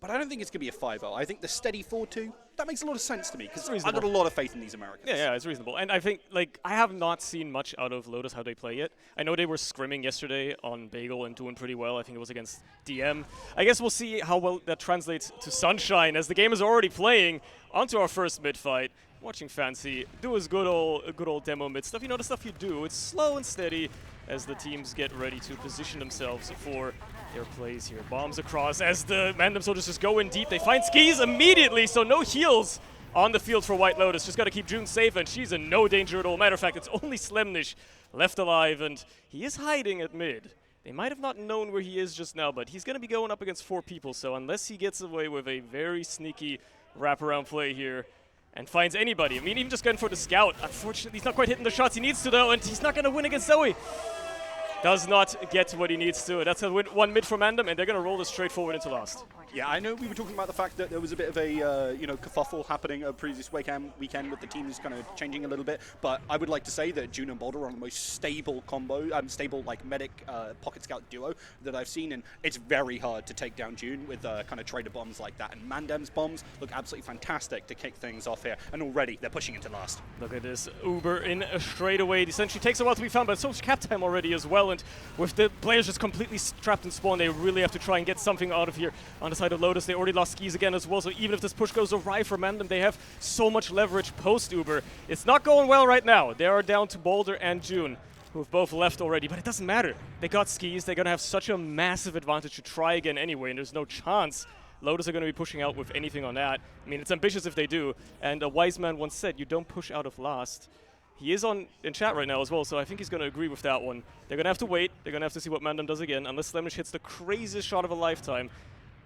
Speaker 8: But I don't think it's going to be a 5-0. I think the steady 4-2, that makes a lot of sense to me, because I've got a lot of faith in these Americans.
Speaker 1: Yeah, it's reasonable. And I think, like, I have not seen much out of Lotus, how they play yet. I know they were scrimming yesterday on Bagel and doing pretty well. I think it was against DM. I guess we'll see how well that translates to Sunshine, as the game is already playing onto our first mid fight. Watching Fancy do his good old demo mid stuff. You know, the stuff you do. It's slow and steady as the teams get ready to position themselves for their plays here. Bombs across as the MANDEM soldiers just go in deep. They find skis immediately, so no heals on the field for White Lotus. Just got to keep June safe, and she's in no danger at all. Matter of fact, it's only Slemnish left alive, and he is hiding at mid. They might have not known where he is just now, but he's going to be going up against 4 people, so unless he gets away with a very sneaky wraparound play here and finds anybody, I mean, even just going for the scout, unfortunately, he's not quite hitting the shots he needs to, though, and he's not going to win against Zoe. Does not get what he needs to. That's a one mid for MANDEM, and they're going to roll this straight forward into last.
Speaker 8: Yeah, I know we were talking about the fact that there was a bit of a kerfuffle happening a previous weekend with the teams kind of changing a little bit, but I would like to say that June and Boulder are the most stable stable like medic pocket scout duo that I've seen, and it's very hard to take down June with kind of trader bombs like that, and MANDEM's bombs look absolutely fantastic to kick things off here, and already they're pushing into last.
Speaker 1: Look at this Uber in straight away. The Sentry takes a while to be found, but so much cap time already as well, and with the players just completely trapped in spawn, they really have to try and get something out of here on the side of Lotus. They already lost skis again as well, so even if this push goes awry for MANDEM, they have so much leverage post-Uber. It's not going well right now. They are down to Boulder and June, who have both left already, but it doesn't matter. They got skis. They're going to have such a massive advantage to try again anyway, and there's no chance Lotus are going to be pushing out with anything on that. I mean, it's ambitious if they do, and a wise man once said, you don't push out of last. He is in chat right now as well, so I think he's going to agree with that one. They're going to have to wait. They're going to have to see what MANDEM does again. Unless Slemnish hits the craziest shot of a lifetime,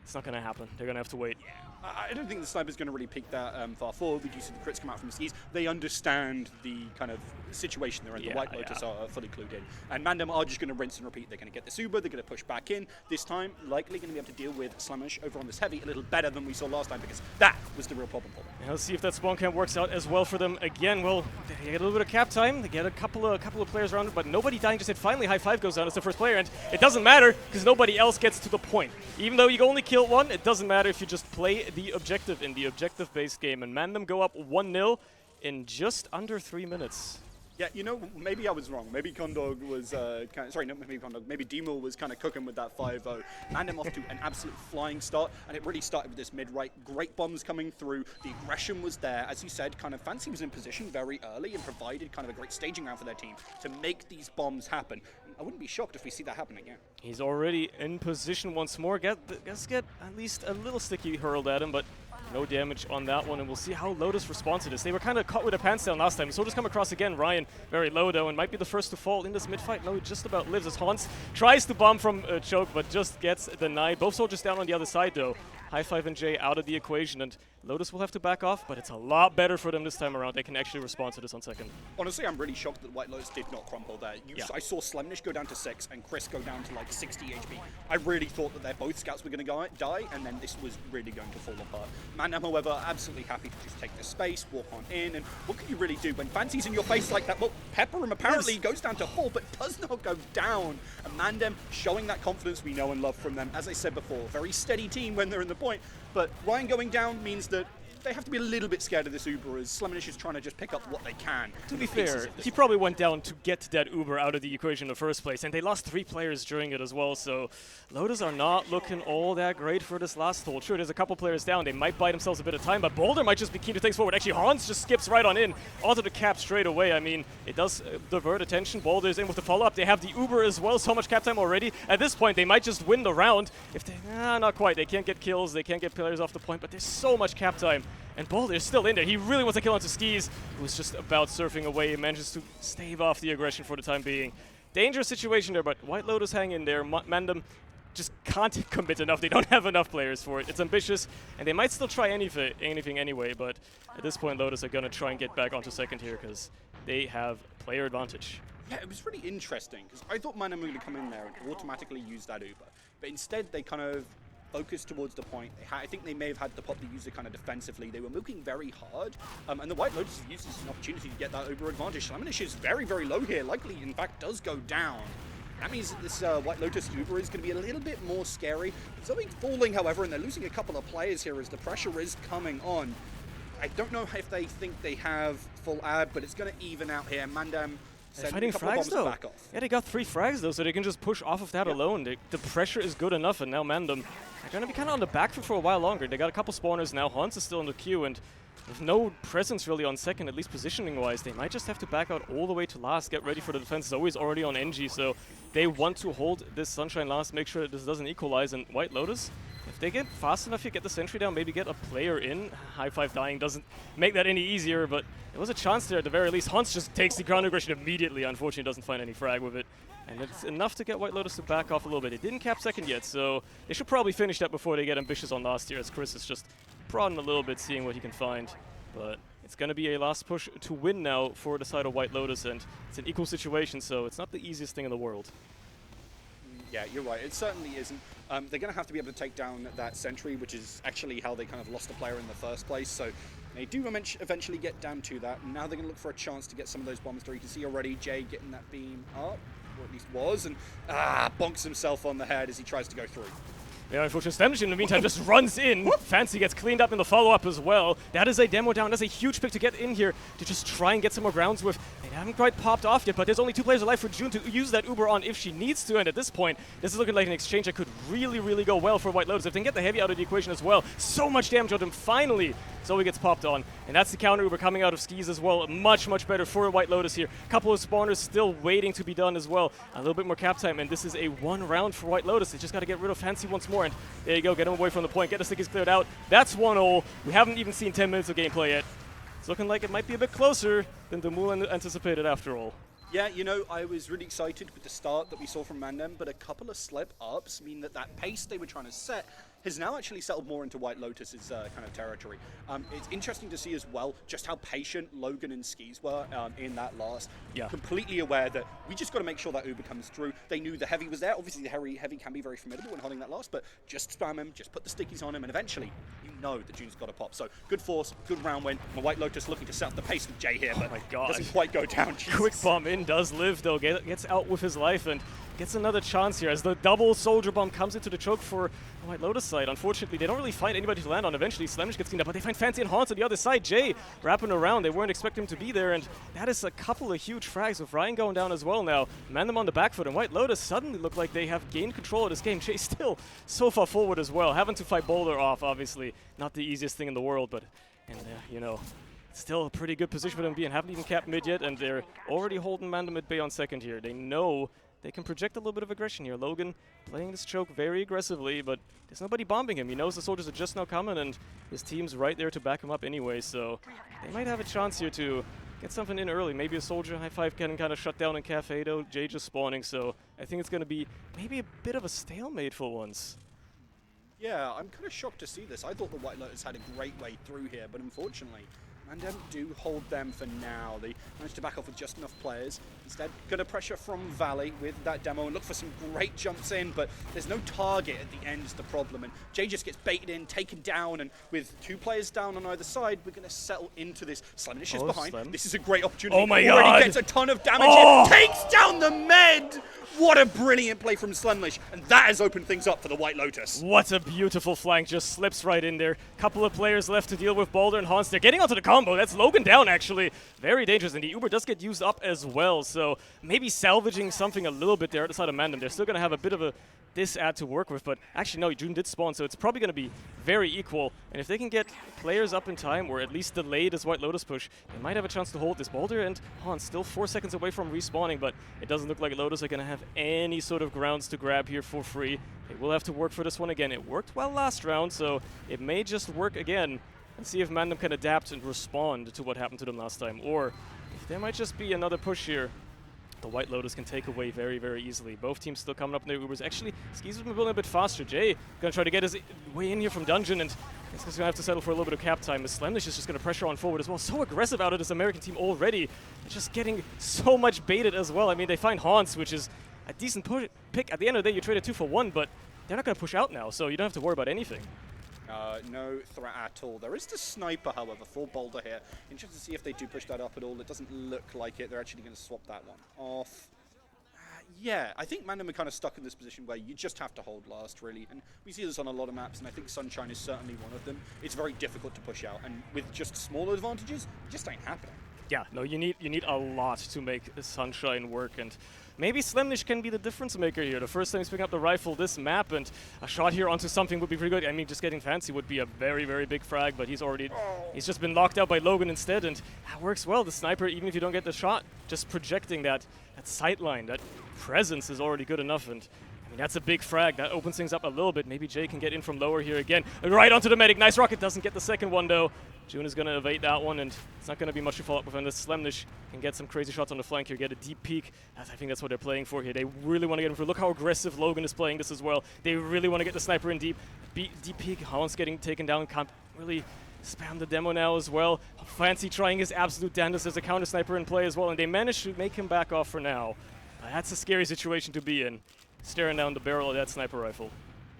Speaker 1: it's not going to happen. They're going to have to wait.
Speaker 8: I don't think the sniper's going to really peek that far forward. We do see the crits come out from the skis. They understand the kind of situation they're in. The White Lotus are fully clued in. And MANDEM are just going to rinse and repeat. They're going to get this Uber. They're going to push back in. This time, likely going to be able to deal with Slemnish over on this heavy a little better than we saw last time, because that was the real problem for them.
Speaker 1: Now let's see if that spawn camp works out as well for them again. Well, they get a little bit of cap time. They get a couple of players around it, but nobody dying. Just finally, high five goes down as the first player, and it doesn't matter because nobody else gets to the point. Even though you only kill one, it doesn't matter if you just play the objective in the objective-based game, and MANDEM go up 1-0 in just under 3 minutes.
Speaker 8: Yeah, you know, maybe I was wrong. Maybe Condawg was maybe dmoule was kind of cooking with that 5-0. MANDEM off to an absolute flying start, and it really started with this mid-right. Great bombs coming through. The aggression was there. As you said, kind of Fancy was in position very early and provided kind of a great staging round for their team to make these bombs happen. I wouldn't be shocked if we see that happen again.
Speaker 1: He's already in position once more. Get at least a little sticky hurled at him, but no damage on that one, and we'll see how Lotus responds to this. They were kind of caught with their pants down last time. The soldiers come across again. Ryan very low though, and might be the first to fall in this mid-fight. No, he just about lives as Hans tries to bomb from choke, but just gets denied. Both soldiers down on the other side though. High5 and Jay out of the equation, and Lotus will have to back off, but it's a lot better for them this time around. They can actually respond to this on second.
Speaker 8: Honestly, I'm really shocked that White Lotus did not crumple there. I saw Slemnish go down to 6 and Chris go down to like 60 HP. I really thought that their both scouts were going to die, and then this was really going to fall apart. MANDEM, however, absolutely happy to just take the space, walk on in, and what can you really do when Fancy's in your face like that? Well, Pepperum apparently goes down to 4, but does not go down. And MANDEM showing that confidence we know and love from them. As I said before, very steady team when they're in the point, but Ryan going down means that they have to be a little bit scared of this Uber, as Slemnish is trying to just pick up what they can.
Speaker 1: To be fair, he probably went down to get that Uber out of the equation in the first place, and they lost 3 players during it as well, so Lotus are not looking all that great for this last hold. Sure, there's a couple players down, they might buy themselves a bit of time, but Boulder might just be keen to take forward. Actually, Hans just skips right on in, onto the cap straight away. I mean, it does divert attention. Boulder's in with the follow-up. They have the Uber as well, so much cap time already. At this point, they might just win the round. If they, not quite. They can't get kills, they can't get players off the point, but there's so much cap time. And Boulder is still in there. He really wants to kill onto Skis, who's just about surfing away. He manages to stave off the aggression for the time being. Dangerous situation there, but White Lotus hang in there. MANDEM just can't commit enough. They don't have enough players for it. It's ambitious, and they might still try anything anyway, but at this point, Lotus are going to try and get back onto second here because they have player advantage.
Speaker 8: Yeah, it was really interesting, because I thought MANDEM were going to come in there and automatically use that Uber, but instead they kind of focused towards the point. I think they may have had to pop the user kind of defensively. They were milking very hard, and the White Lotus used this as an opportunity to get that Uber advantage. Slemnish is very, very low here. Likely, in fact, does go down. That means that this White Lotus Uber is going to be a little bit more scary. Something falling, however, and they're losing a couple of players here as the pressure is coming on. I don't know if they think they have full ad, but it's going to even out here. MANDEM
Speaker 1: they're fighting frags though. Yeah, they got 3 frags though, so they can just push off of that alone. The pressure is good enough, and now MANDEM are going to be kind of on the back foot for a while longer. They got a couple spawners now. Hans is still in the queue, and with no presence really on second, at least positioning-wise, they might just have to back out all the way to last, get ready for the defense. Zoe's already on NG, so they want to hold this Sunshine last, make sure that this doesn't equalize. And White Lotus, if they get fast enough here, get the sentry down, maybe get a player in. High5 dying doesn't make that any easier, but there was a chance there at the very least. Hans just takes the ground aggression immediately. Unfortunately, doesn't find any frag with it. And it's enough to get White Lotus to back off a little bit. They didn't cap second yet, so they should probably finish that before they get ambitious on last here, as Chris is just prodding a little bit, seeing what he can find. But it's going to be a last push to win now for the side of White Lotus, and it's an equal situation, so it's not the easiest thing in the world.
Speaker 8: Yeah, you're right. It certainly isn't. They're going to have to be able to take down that sentry, which is actually how they kind of lost a player in the first place. So they do eventually get down to that. Now they're going to look for a chance to get some of those bombs through. You can see already Jay getting that beam up, or at least was, and bonks himself on the head as he tries to go through.
Speaker 1: Yeah, unfortunately, Slemnish in the meantime just runs in. Fancy gets cleaned up in the follow-up as well. That is a demo down. That's a huge pick to get in here to just try and get some more rounds with. They haven't quite popped off yet, but there's only 2 players alive for June to use that Uber on if she needs to. And at this point, this is looking like an exchange that could really, really go well for White Lotus. If they can get the heavy out of the equation as well, so much damage on him. Finally, Zoe gets popped on. And that's the counter Uber coming out of Skis as well. Much, much better for White Lotus here. Couple of spawners still waiting to be done as well. A little bit more cap time, and this is a 1 round for White Lotus. They just got to get rid of Fancy once more, and there you go. Get him away from the point. Get the stickies cleared out. That's 1-0. We haven't even seen 10 minutes of gameplay yet. It's looking like it might be a bit closer than dmoule anticipated after all.
Speaker 8: Yeah, you know, I was really excited with the start that we saw from MANDEM, but a couple of slip-ups mean that that pace they were trying to set has now actually settled more into White Lotus's kind of territory. It's interesting to see as well just how patient Logan and Skis were in that last.
Speaker 1: Yeah.
Speaker 8: Completely aware that we just got to make sure that Uber comes through. They knew the heavy was there. Obviously, the heavy can be very formidable when holding that last, but just spam him, just put the stickies on him, and eventually, you know that June's got to pop. So good force, good round win. And White Lotus looking to set up the pace with Jay here, but doesn't quite go down. Jesus.
Speaker 1: Quick bomb in does live, though. Gets out with his life and gets another chance here as the double soldier bomb comes into the choke for the White Lotus side. Unfortunately, they don't really find anybody to land on. Eventually, Slemnish gets cleaned up, but they find Fancy and Hans on the other side. Jay wrapping around. They weren't expecting him to be there, and that is a couple of huge frags with Ryan going down as well now. MANDEM on the back foot, and White Lotus suddenly look like they have gained control of this game. Jay still so far forward as well. Having to fight Boulder off, obviously, not the easiest thing in the world, but, you know, still a pretty good position for them being. Haven't even capped mid yet, and they're already holding MANDEM at bay on second here. They know they can project a little bit of aggression here. Logan playing this choke very aggressively, but there's nobody bombing him. He knows the soldiers are just now coming, and his team's right there to back him up anyway, so they might have a chance here to get something in early. Maybe a soldier High5 can kind of shut down in Cafe, though. Jay just spawning, so I think it's going to be maybe a bit of a stalemate for once.
Speaker 8: Yeah, I'm kind of shocked to see this. I thought the White Lotus had a great way through here, but unfortunately, MANDEM do hold them for now. They managed to back off with just enough players. Instead, gonna pressure from Valley with that demo and look for some great jumps in, but there's no target at the end is the problem. And Jay just gets baited in, taken down, and with 2 players down on either side, we're gonna settle into this. Slemish is behind.
Speaker 1: Slem.
Speaker 8: This is a great opportunity.
Speaker 1: Oh my
Speaker 8: Already
Speaker 1: God.
Speaker 8: gets a ton of damage in, takes down the med! What a brilliant play from Slemish, and that has opened things up for the White Lotus.
Speaker 1: What a beautiful flank, just slips right in there. Couple of players left to deal with Boulder and Hans. They're getting onto the combo. That's Logan down, actually. Very dangerous, and the Uber does get used up as well, so maybe salvaging something a little bit there at the side of MANDEM. They're still going to have a bit of a add to work with, but actually no, June did spawn, so it's probably going to be very equal. And if they can get players up in time, or at least delay this White Lotus push, they might have a chance to hold this. Boulder and Hans still 4 seconds away from respawning, but it doesn't look like Lotus are going to have any sort of grounds to grab here for free. They will have to work for this one again. It worked well last round, so it may just work again, and see if MANDEM can adapt and respond to what happened to them last time, or if there might just be another push here the White Lotus can take away very, very easily. Both teams still coming up in their Ubers. Actually, Skis has been building a bit faster. Jay gonna try to get his way in here from Dungeon, and he's gonna have to settle for a little bit of cap time. Slemish is just gonna pressure on forward as well. So aggressive out of this American team already. Just getting so much baited as well. I mean, they find Hans, which is a decent pick. At the end of the day, you trade a 2 for 1, but they're not gonna push out now, so you don't have to worry about anything.
Speaker 8: No threat at all. There is the sniper, however, for Boulder here. Interested to see if they do push that up at all. It doesn't look like it. They're actually going to swap that one off. Yeah, I think MANDEM are kind of stuck in this position where you just have to hold last, really. And we see this on a lot of maps, and I think Sunshine is certainly one of them. It's very difficult to push out, and with just small advantages, it just ain't happening.
Speaker 1: Yeah, no, you need a lot to make Sunshine work, and maybe Slemish can be the difference maker here. The first time he's picking up the rifle this map, and a shot here onto something would be pretty good. I mean, just getting fancy would be a very, very big frag, but he's just been locked out by Logan instead, and that works well. The sniper, even if you don't get the shot, just projecting that sightline, that presence is already good enough, and I mean, that's a big frag. That opens things up a little bit. Maybe Jay can get in from lower here again. Right onto the medic. Nice rocket. Doesn't get the second one, though. June is going to evade that one, and it's not going to be much to follow up with. And this Slemish can get some crazy shots on the flank here, get a deep peek. I think that's what they're playing for here. They really want to get him through. Look how aggressive Logan is playing this as well. They really want to get the sniper in deep. Deep peek. Hans getting taken down. Can't really spam the demo now as well. Fancy trying his absolute damnedest. There's a counter sniper in play as well, and they managed to make him back off for now. That's a scary situation to be in, staring down the barrel of that sniper rifle.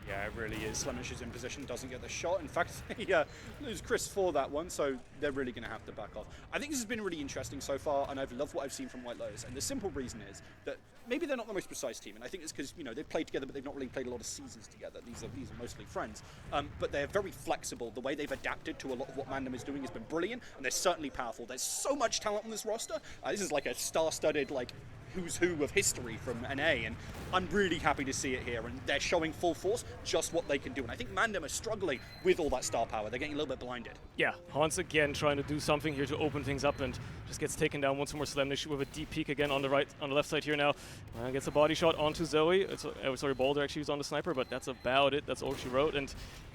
Speaker 8: Yeah, it really is. Slemish is in position, doesn't get the shot. In fact, they lose Chris for that one, so they're really going to have to back off. I think this has been really interesting so far, and I've loved what I've seen from White Lotus. And the simple reason is that maybe they're not the most precise team, and I think it's because they've played together, but they've not really played a lot of seasons together. These are mostly friends, but they're very flexible. The way they've adapted to a lot of what MANDEM is doing has been brilliant, and they're certainly powerful. There's so much talent on this roster. This is like a star-studded who's who of history from NA, and I'm really happy to see it here, and they're showing full force just what they can do. And I think MANDEM are struggling with all that star power. They're getting a little bit blinded.
Speaker 1: Yeah, Hans again trying to do something here to open things up, and just gets taken down once more. Slemish with a deep peek again on the left side here now. Gets a body shot onto Zoe. Sorry, Boulder actually was on the sniper, but that's about it. That's all she wrote, and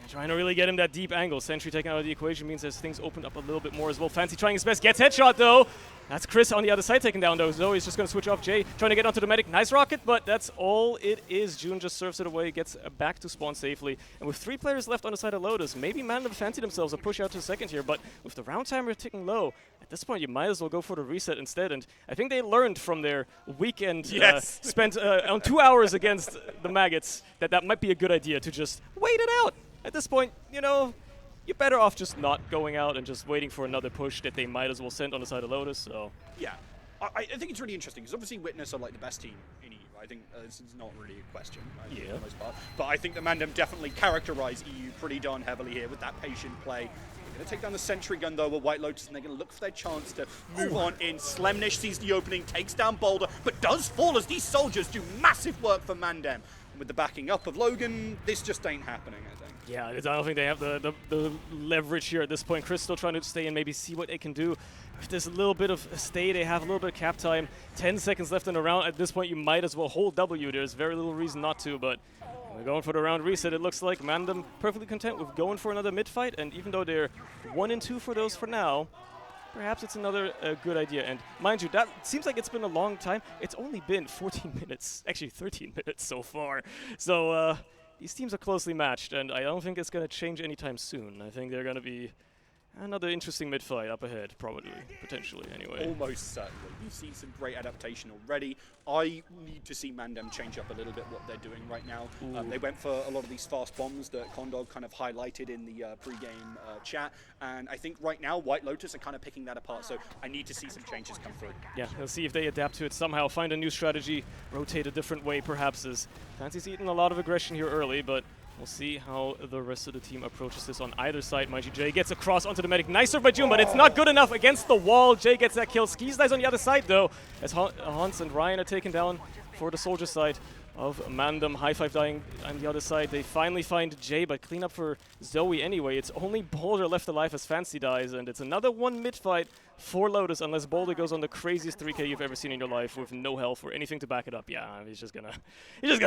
Speaker 1: trying to really get him that deep angle. Sentry taken out of the equation means there's things opened up a little bit more as well. Fancy trying his best, gets headshot though. That's Chris on the other side taken down though. Zoe's just going to switch off Jay, trying to get onto the medic. Nice rocket, but that's all it is. June just surfs it away, gets back to spawn safely. And with 3 players left on the side of Lotus, maybe MANDEM fancy themselves a push out to second here, but with the round timer ticking low, at this point you might as well go for the reset instead. And I think they learned from their weekend spent on 2 hours against the Maggots that might be a good idea to just wait it out. At this point, you're better off just not going out and just waiting for another push that they might as well send on the side of Lotus. So
Speaker 8: yeah, I think it's really interesting because obviously Witness are like the best team in EU. I think this is not really a question for the most part. But I think the MANDEM definitely characterize EU pretty darn heavily here with that patient play. They're going to take down the sentry gun though with White Lotus, and they're going to look for their chance to move on in. Slemish sees the opening, takes down Boulder, but does fall as these soldiers do massive work for MANDEM. And with the backing up of Logan, this just ain't happening, I think.
Speaker 1: Yeah, I don't think they have the leverage here at this point. Chris still trying to stay and maybe see what they can do. If there's a little bit of stay, they have a little bit of cap time. 10 seconds left in the round. At this point, you might as well hold W. There's very little reason not to, but we're going for the round reset. It looks like MANDEM perfectly content with going for another mid fight, and even though they're 1 and 2 for those for now, perhaps it's another good idea. And mind you, that seems like it's been a long time. It's only been 14 minutes, actually 13 minutes so far. So these teams are closely matched, and I don't think it's going to change anytime soon. I think they're going to be another interesting mid-fight up ahead, probably, potentially, anyway.
Speaker 8: Almost certainly. You've seen some great adaptation already. I need to see MANDEM change up a little bit what they're doing right now. They went for a lot of these fast bombs that Condawg kind of highlighted in the pre-game chat, and I think right now White Lotus are kind of picking that apart, so I need to see some changes come through.
Speaker 1: Yeah, let's see if they adapt to it somehow, find a new strategy, rotate a different way perhaps, as Fancy's eaten a lot of aggression here early, but we'll see how the rest of the team approaches this on either side. Mind you, Jay gets across onto the medic. Nice serve by June, but it's not good enough against the wall. Jay gets that kill. Skis dies on the other side, though, as Hans and Ryan are taken down for the soldier side of MANDEM. High five dying on the other side. They finally find Jay, but clean up for Zoe anyway. It's only Boulder left alive as Fancy dies, and it's another one mid-fight for Lotus, unless Boulder goes on the craziest 3K you've ever seen in your life with no health or anything to back it up. Yeah, he's just gonna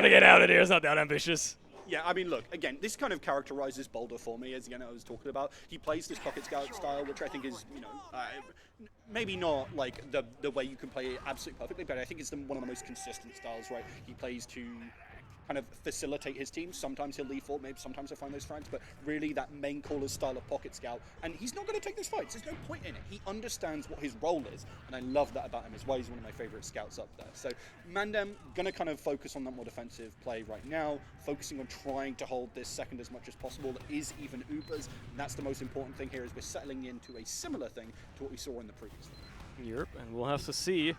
Speaker 1: get out of here. It's not that ambitious.
Speaker 8: Yeah, I mean, look, again, this kind of characterizes Boulder for me, as again I was talking about. He plays this pocket scout style, which I think is, you know, maybe not like the way you can play it absolutely perfectly, but I think it's one of the most consistent styles, right? He plays to kind of facilitate his team. Sometimes he'll lead forward, maybe sometimes he'll find those frags, but really that main caller's style of pocket scout. And he's not going to take those fights. There's no point in it. He understands what his role is, and I love that about him. It's why he's one of my favorite scouts up there. So MANDEM going to kind of focus on that more defensive play right now, focusing on trying to hold this second as much as possible. There is even Ubers, and that's the most important thing here, is we're settling into a similar thing to what we saw in the previous one.
Speaker 1: Yep, and we'll have to see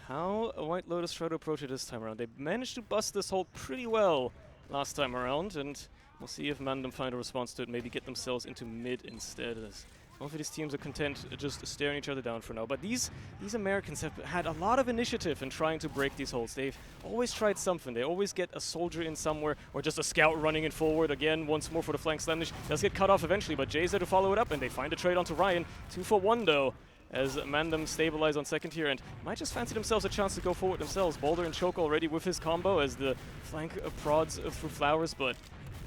Speaker 1: how White Lotus try to approach it this time around. They managed to bust this hold pretty well last time around, and we'll see if MANDEM find a response to it, maybe get themselves into mid instead, as both of these teams are content just staring each other down for now. But these Americans have had a lot of initiative in trying to break these holds. They've always tried something. They always get a soldier in somewhere, or just a scout running in forward. Again, once more for the flank Slamish. Does get cut off eventually, but Jay's there to follow it up, and they find a trade onto Ryan. 2 for 1 though, as MANDEM stabilize on second here, and might just fancy themselves a chance to go forward themselves. Boulder and Choke already with his combo as the flank prods through flowers, but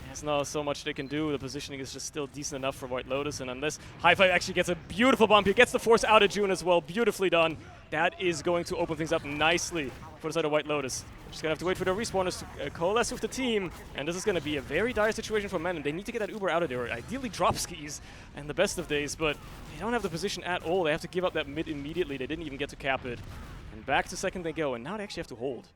Speaker 1: there's not so much they can do. The positioning is just still decent enough for White Lotus, and unless High Five actually gets a beautiful bump here, gets the force out of June as well, beautifully done. That is going to open things up nicely for the side of White Lotus. Just gonna have to wait for the respawners to coalesce with the team, and this is gonna be a very dire situation for MANDEM. They need to get that Uber out of there, or ideally drop skis and the best of days, but they don't have the position at all. They have to give up that mid immediately. They didn't even get to cap it. And back to second they go, and now they actually have to hold.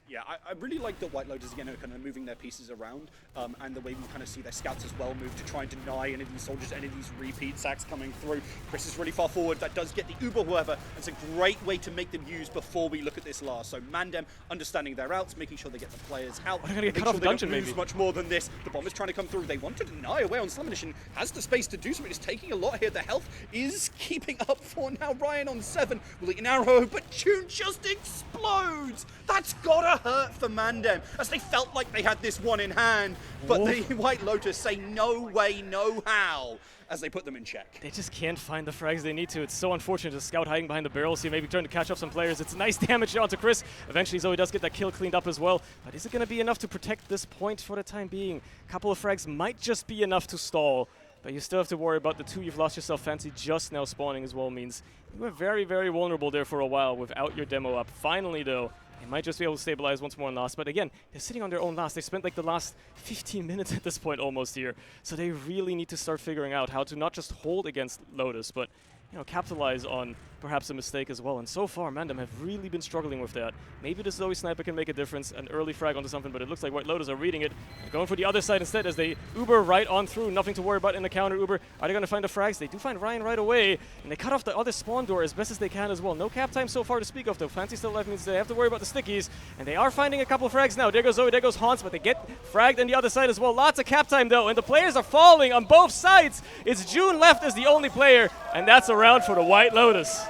Speaker 8: Yeah, I really like that White Lotus again are kind of moving their pieces around, and the way we kind of see their scouts as well move to try and deny any of these soldiers, any of these repeat sacks coming through. Chris is really far forward. That does get the Uber, however. It's a great way to make them use before we look at this last. So MANDEM understanding their outs, making sure they get the players out.
Speaker 1: They're going to get cut off the dungeon, maybe.
Speaker 8: Much more than this. The bomb is trying to come through. They want to deny away on Slamish and has the space to do so. It is taking a lot here. The health is keeping up for now. Ryan on 7 will eat an arrow, but June just explodes. That's gotta hurt for MANDEM, as they felt like they had this one in hand, but the White Lotus say no way, no how, as they put them in check.
Speaker 1: They just can't find the frags they need to. It's so unfortunate. The scout hiding behind the barrels here, maybe trying to catch up some players. It's nice damage onto Chris. Eventually Zoe does get that kill cleaned up as well, but is it going to be enough to protect this point for the time being? A couple of frags might just be enough to stall, but you still have to worry about the 2 you've lost yourself. Fancy just now spawning as well means you were very, very vulnerable there for a while without your demo up. Finally though, they might just be able to stabilize once more on last, but again, they're sitting on their own last. They spent like the last 15 minutes at this point almost here, so they really need to start figuring out how to not just hold against Lotus, but capitalize on perhaps a mistake as well. And so far, MANDEM have really been struggling with that. Maybe the Zoe sniper can make a difference, an early frag onto something, but it looks like White Lotus are reading it and going for the other side instead as they Uber right on through. Nothing to worry about in the counter Uber. Are they going to find the frags? They do find Ryan right away, and they cut off the other spawn door as best as they can as well. No cap time so far to speak of, though. Fancy still alive means they have to worry about the stickies, and they are finding a couple frags now. There goes Zoe, there goes Hans, but they get fragged on the other side as well. Lots of cap time, though, and the players are falling on both sides. It's June left as the only player, and that's a round for the White Lotus.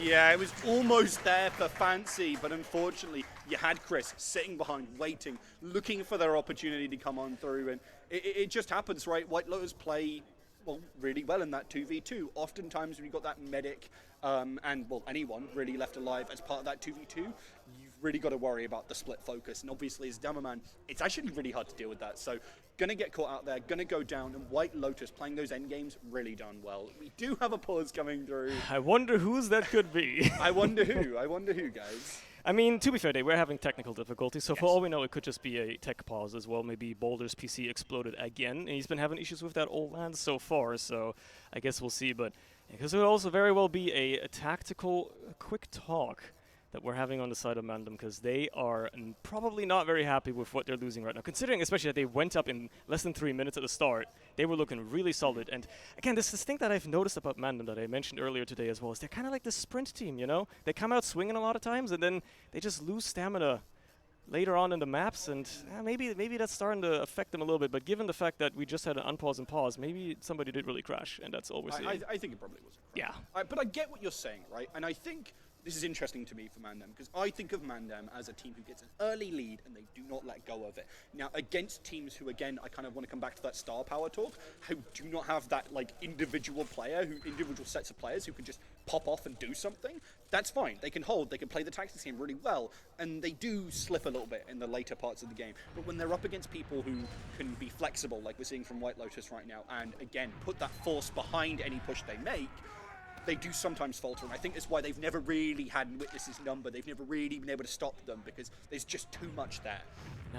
Speaker 8: Yeah, it was almost there for Fancy, but unfortunately, you had Chris sitting behind, waiting, looking for their opportunity to come on through, and it just happens, right? White Lotus play, well, really well in that 2v2. Oftentimes when you've got that medic, and, well, anyone really left alive as part of that 2v2, you've really got to worry about the split focus, and obviously as Demoman, it's actually really hard to deal with that, so gonna get caught out there, gonna go down, and White Lotus playing those end games really done well. We do have a pause coming through.
Speaker 1: I wonder whose that could be.
Speaker 8: I wonder who, guys.
Speaker 1: I mean, to be fair, they were having technical difficulties, so for all we know, it could just be a tech pause as well. Maybe Boulder's PC exploded again, and he's been having issues with that old land so far, so I guess we'll see. But because it would also very well be a tactical quick talk that we're having on the side of MANDEM, because they are probably not very happy with what they're losing right now, considering especially that they went up in less than 3 minutes at the start. They were looking really solid. And again, this thing that I've noticed about MANDEM that I mentioned earlier today as well, is they're kind of like the sprint team, you know? They come out swinging a lot of times, and then they just lose stamina later on in the maps, and maybe that's starting to affect them a little bit. But given the fact that we just had an unpause and pause, maybe somebody did really crash, and that's all we're seeing.
Speaker 8: I think it probably was.
Speaker 1: Yeah.
Speaker 8: But I get what you're saying, right? And I think this is interesting to me for MANDEM, because I think of MANDEM as a team who gets an early lead and they do not let go of it. Now, against teams who, again, I kind of want to come back to that star power talk, who do not have that like individual sets of players who can just pop off and do something, that's fine. They can hold, they can play the tactics game really well, and they do slip a little bit in the later parts of the game. But when they're up against people who can be flexible, like we're seeing from White Lotus right now, and again, put that force behind any push they make, they do sometimes falter, and I think that's why they've never really had Witness's number. They've never really been able to stop them, because there's just too much there.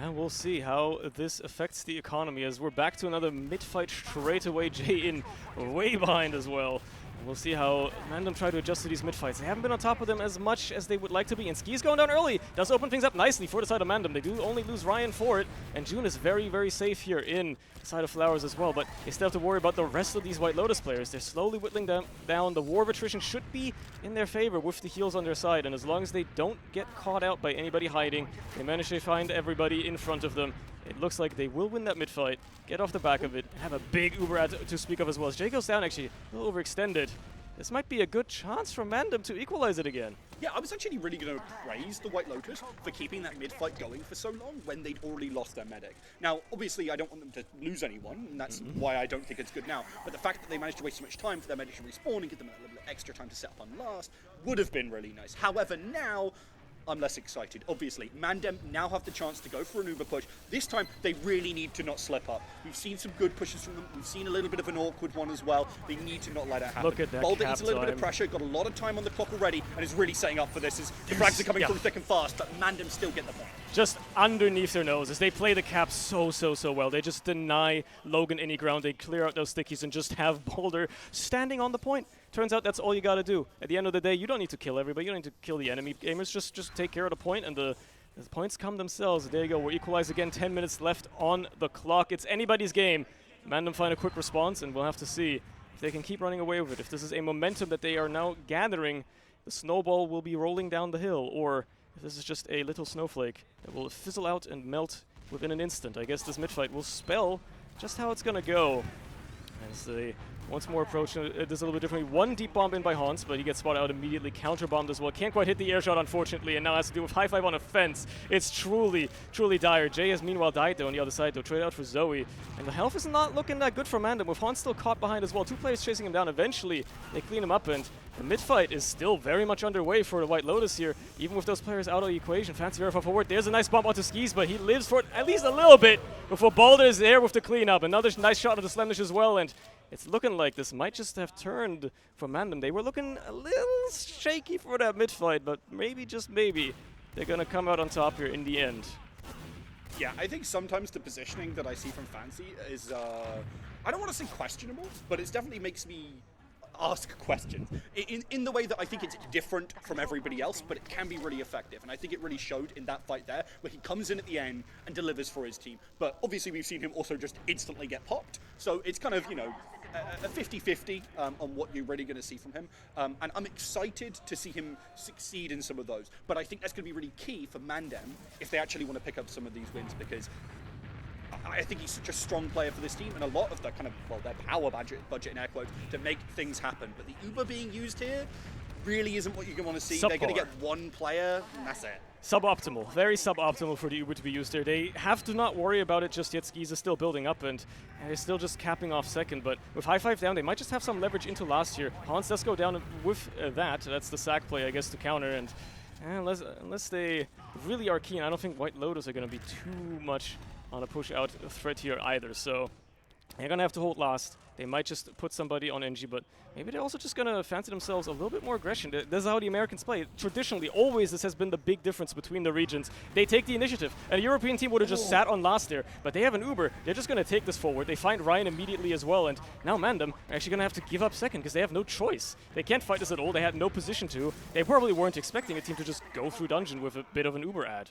Speaker 1: And we'll see how this affects the economy, as we're back to another mid-fight straight away. Jay in way behind as well. And we'll see how MANDEM try to adjust to these mid-fights. They haven't been on top of them as much as they would like to be, and Ski's going down early. Does open things up nicely for the side of MANDEM. They do only lose Ryan for it, and June is very, very safe here in the side of Flowers as well. But they still have to worry about the rest of these White Lotus players. They're slowly whittling them down. The war of attrition should be in their favor with the heals on their side, and as long as they don't get caught out by anybody hiding, they manage to find everybody in front of them. It looks like they will win that mid-fight, get off the back of it, have a big Uber ad to speak of as well. As Jay goes down, actually, a little overextended. This might be a good chance for MANDEM to equalize it again.
Speaker 8: Yeah, I was actually really going to praise the White Lotus for keeping that mid-fight going for so long when they'd already lost their medic. Now, obviously, I don't want them to lose anyone, and that's why I don't think it's good now. But the fact that they managed to waste so much time for their medic to respawn and give them a little bit extra time to set up on last would have been really nice. However, now I'm less excited. Obviously, MANDEM now have the chance to go for an Uber push. This time, they really need to not slip up. We've seen some good pushes from them. We've seen a little bit of an awkward one as well. They need to not let it happen.
Speaker 1: Look at that.
Speaker 8: Boulder needs a little bit of pressure, got a lot of time on the clock already, and is really setting up for this as the frags are coming through thick and fast, but MANDEM still get the point.
Speaker 1: Just underneath their noses. They play the cap so well. They just deny Logan any ground. They clear out those stickies and just have Boulder standing on the point. Turns out that's all you got to do. At the end of the day, you don't need to kill everybody. You don't need to kill the enemy gamers. Just take care of the point, and the points come themselves. There you go. We're equalized again. 10 minutes left on the clock. It's anybody's game. MANDEM find a quick response, and we'll have to see if they can keep running away with it. If this is a momentum that they are now gathering, the snowball will be rolling down the hill, or if this is just a little snowflake that will fizzle out and melt within an instant. I guess this mid-fight will spell just how it's going to go. As they once more approach this a little bit differently. One deep bomb in by Hans, but he gets spotted out immediately, counter-bombed as well. Can't quite hit the air shot, unfortunately, and now has to deal with high five on a fence. It's truly dire. Jay has meanwhile died, though, on the other side, though. Trade out for Zoe. And the health is not looking that good for MANDEM, with Hans still caught behind as well. Two players chasing him down. Eventually, they clean him up, and the mid-fight is still very much underway for the White Lotus here, even with those players out of the equation. Fancy verify forward. There's a nice bump onto Skis, but he lives for it at least a little bit before Boulder is there with the cleanup. Another nice shot of the Slemnish as well, and it's looking like this might just have turned for MANDEM. They were looking a little shaky for that mid-fight, but maybe, just maybe, they're going to come out on top here in the end.
Speaker 8: Yeah, I think sometimes the positioning that I see from Fancy is, I don't want to say questionable, but it definitely makes me ask questions in the way that I think it's different from everybody else, but it can be really effective. And I think it really showed in that fight there, where he comes in at the end and delivers for his team. But obviously we've seen him also just instantly get popped. So it's kind of, you know, a 50-50 on what you're really going to see from him. And I'm excited to see him succeed in some of those. But I think that's going to be really key for MANDEM if they actually want to pick up some of these wins, because I think he's such a strong player for this team, and a lot of the kind of, well, their power budget in air quotes to make things happen. But the Uber being used here really isn't what you're going to see. They're going to get one player, and that's it.
Speaker 1: Suboptimal, very suboptimal for the Uber to be used there. They have to not worry about it just yet. Skis is still building up, and they're still just capping off second. But with high five down, they might just have some leverage into last year. Hans does go down with that. That's the sack play, I guess, to counter. And unless they really are keen, I don't think White Lotus are going to be too much on a push-out threat here either. So They're going to have to hold last. They might just put somebody on NG, but maybe they're also just going to fancy themselves a little bit more aggression. This is how the Americans play. Traditionally, always this has been the big difference between the regions. They take the initiative. And a European team would have just sat on last there, but they have an Uber. They're just going to take this forward. They find Ryan immediately as well, and now MANDEM are actually going to have to give up second because they have no choice. They can't fight this at all. They had no position to. They probably weren't expecting a team to just go through dungeon with a bit of an Uber ad.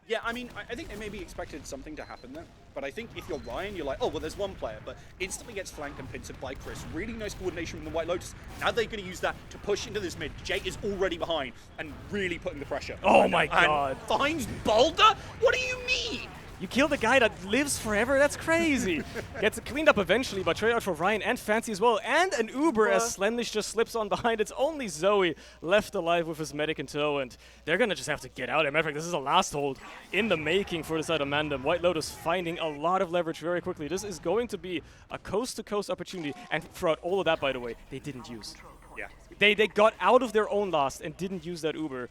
Speaker 8: Yeah, I mean, I think they maybe expected something to happen there. But I think if you're Ryan, you're like, oh, well, there's one player, but instantly gets flanked and pincered by Chris. Really nice coordination from the White Lotus. Now they're going to use that to push into this mid. Jay is already behind and really putting the pressure.
Speaker 1: Oh my god.
Speaker 8: And finds Boulder? What do you mean?
Speaker 1: You kill the guy that lives forever? That's crazy. Gets it cleaned up eventually, but trade out for Ryan and Fancy as well. And an Uber as Slendish just slips on behind. It's only Zoe left alive with his medic in tow, and they're going to just have to get out. As a matter of fact, this is a last hold in the making for the side of MANDEM. White Lotus finding a lot of leverage very quickly. This is going to be a coast-to-coast opportunity. And throughout all of that, by the way, they didn't use.
Speaker 8: Yeah.
Speaker 1: They got out of their own last and didn't use that Uber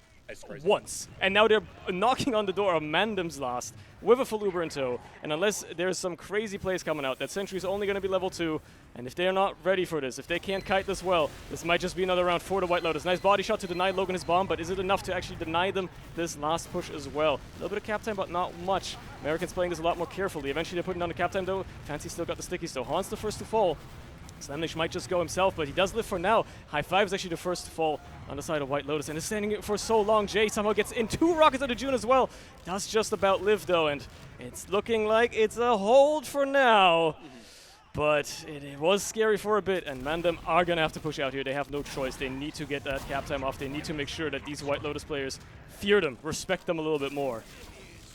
Speaker 1: once. And now they're knocking on the door of MANDEM's last with a full Uber in tow. And unless there's some crazy plays coming out, that Sentry's only going to be level 2. And if they're not ready for this, if they can't kite this well, this might just be another round for the White Lotus. Nice body shot to deny Logan his bomb, but is it enough to actually deny them this last push as well? A little bit of cap time, but not much. Americans playing this a lot more carefully. Eventually they're putting down the cap time though. Fancy still got the sticky, so Han's the first to fall. Slendish might just go himself, but he does live for now. High Five is actually the first to fall on the side of White Lotus, and is standing it for so long. Jay somehow gets in 2 rockets out of June as well. Does just about live though, and it's looking like it's a hold for now. But it was scary for a bit, and MANDEM are going to have to push out here. They have no choice. They need to get that cap time off. They need to make sure that these White Lotus players fear them, respect them a little bit more.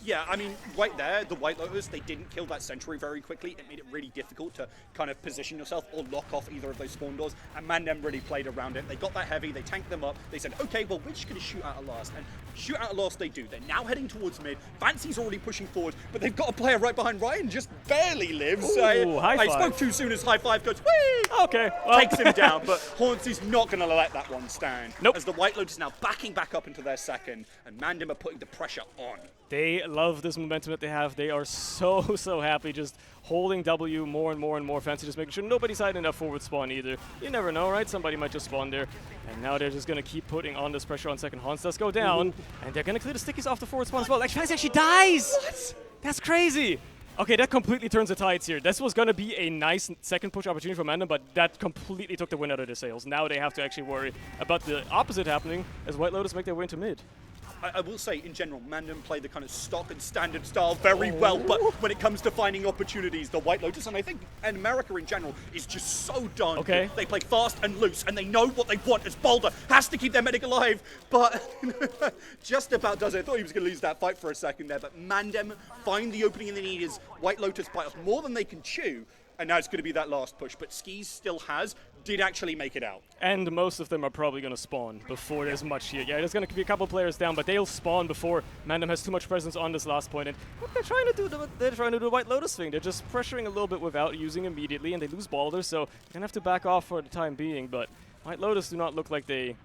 Speaker 8: Yeah, I mean, right there, the White Lotus, they didn't kill that Sentry very quickly. It made it really difficult to kind of position yourself or lock off either of those spawn doors, and MANDEM really played around it. They got that heavy, they tanked them up. They said, okay, well, we're just going to shoot out a last, and shoot out a last they do. They're now heading towards mid. Fancy's already pushing forward, but they've got a player right behind Ryan, just barely lives.
Speaker 1: Ooh, high
Speaker 8: I
Speaker 1: five.
Speaker 8: spoke too soon as High Five goes, whee!
Speaker 1: Okay, well.
Speaker 8: Takes him down, but Haunts is not going to let that one stand.
Speaker 1: Nope.
Speaker 8: As the White Lotus now backing back up into their second, and MANDEM are putting the pressure on.
Speaker 1: They love this momentum that they have. They are so happy just holding W more and more and more. Fancy just making sure nobody's hiding that forward spawn either. You never know, right? Somebody might just spawn there. And now they're just going to keep putting on this pressure on second. Hans does go down, and they're going to clear the stickies off the forward spawn as well. Like, Fancy actually dies! What? That's crazy! Okay, that completely turns the tides here. This was going to be a nice second push opportunity for MANDEM, but that completely took the wind out of their sails. Now they have to actually worry about the opposite happening as White Lotus make their way into mid.
Speaker 8: I will say, in general, MANDEM play the kind of stock and standard style very well, but when it comes to finding opportunities, the White Lotus, and I think in America in general, is just so done.
Speaker 1: Okay.
Speaker 8: They play fast and loose, and they know what they want as Boulder has to keep their medic alive, but just about does it. I thought he was going to lose that fight for a second there, but MANDEM find the opening in the need as White Lotus bite off more than they can chew, and now it's going to be that last push, but Skis still did actually make it out.
Speaker 1: And most of them are probably going to spawn before there's much here. Yeah, there's going to be a couple players down, but they'll spawn before MANDEM has too much presence on this last point. And what they're trying to do the White Lotus thing. They're just pressuring a little bit without using immediately, and they lose Balder, so they're going to have to back off for the time being. But White Lotus do not look like they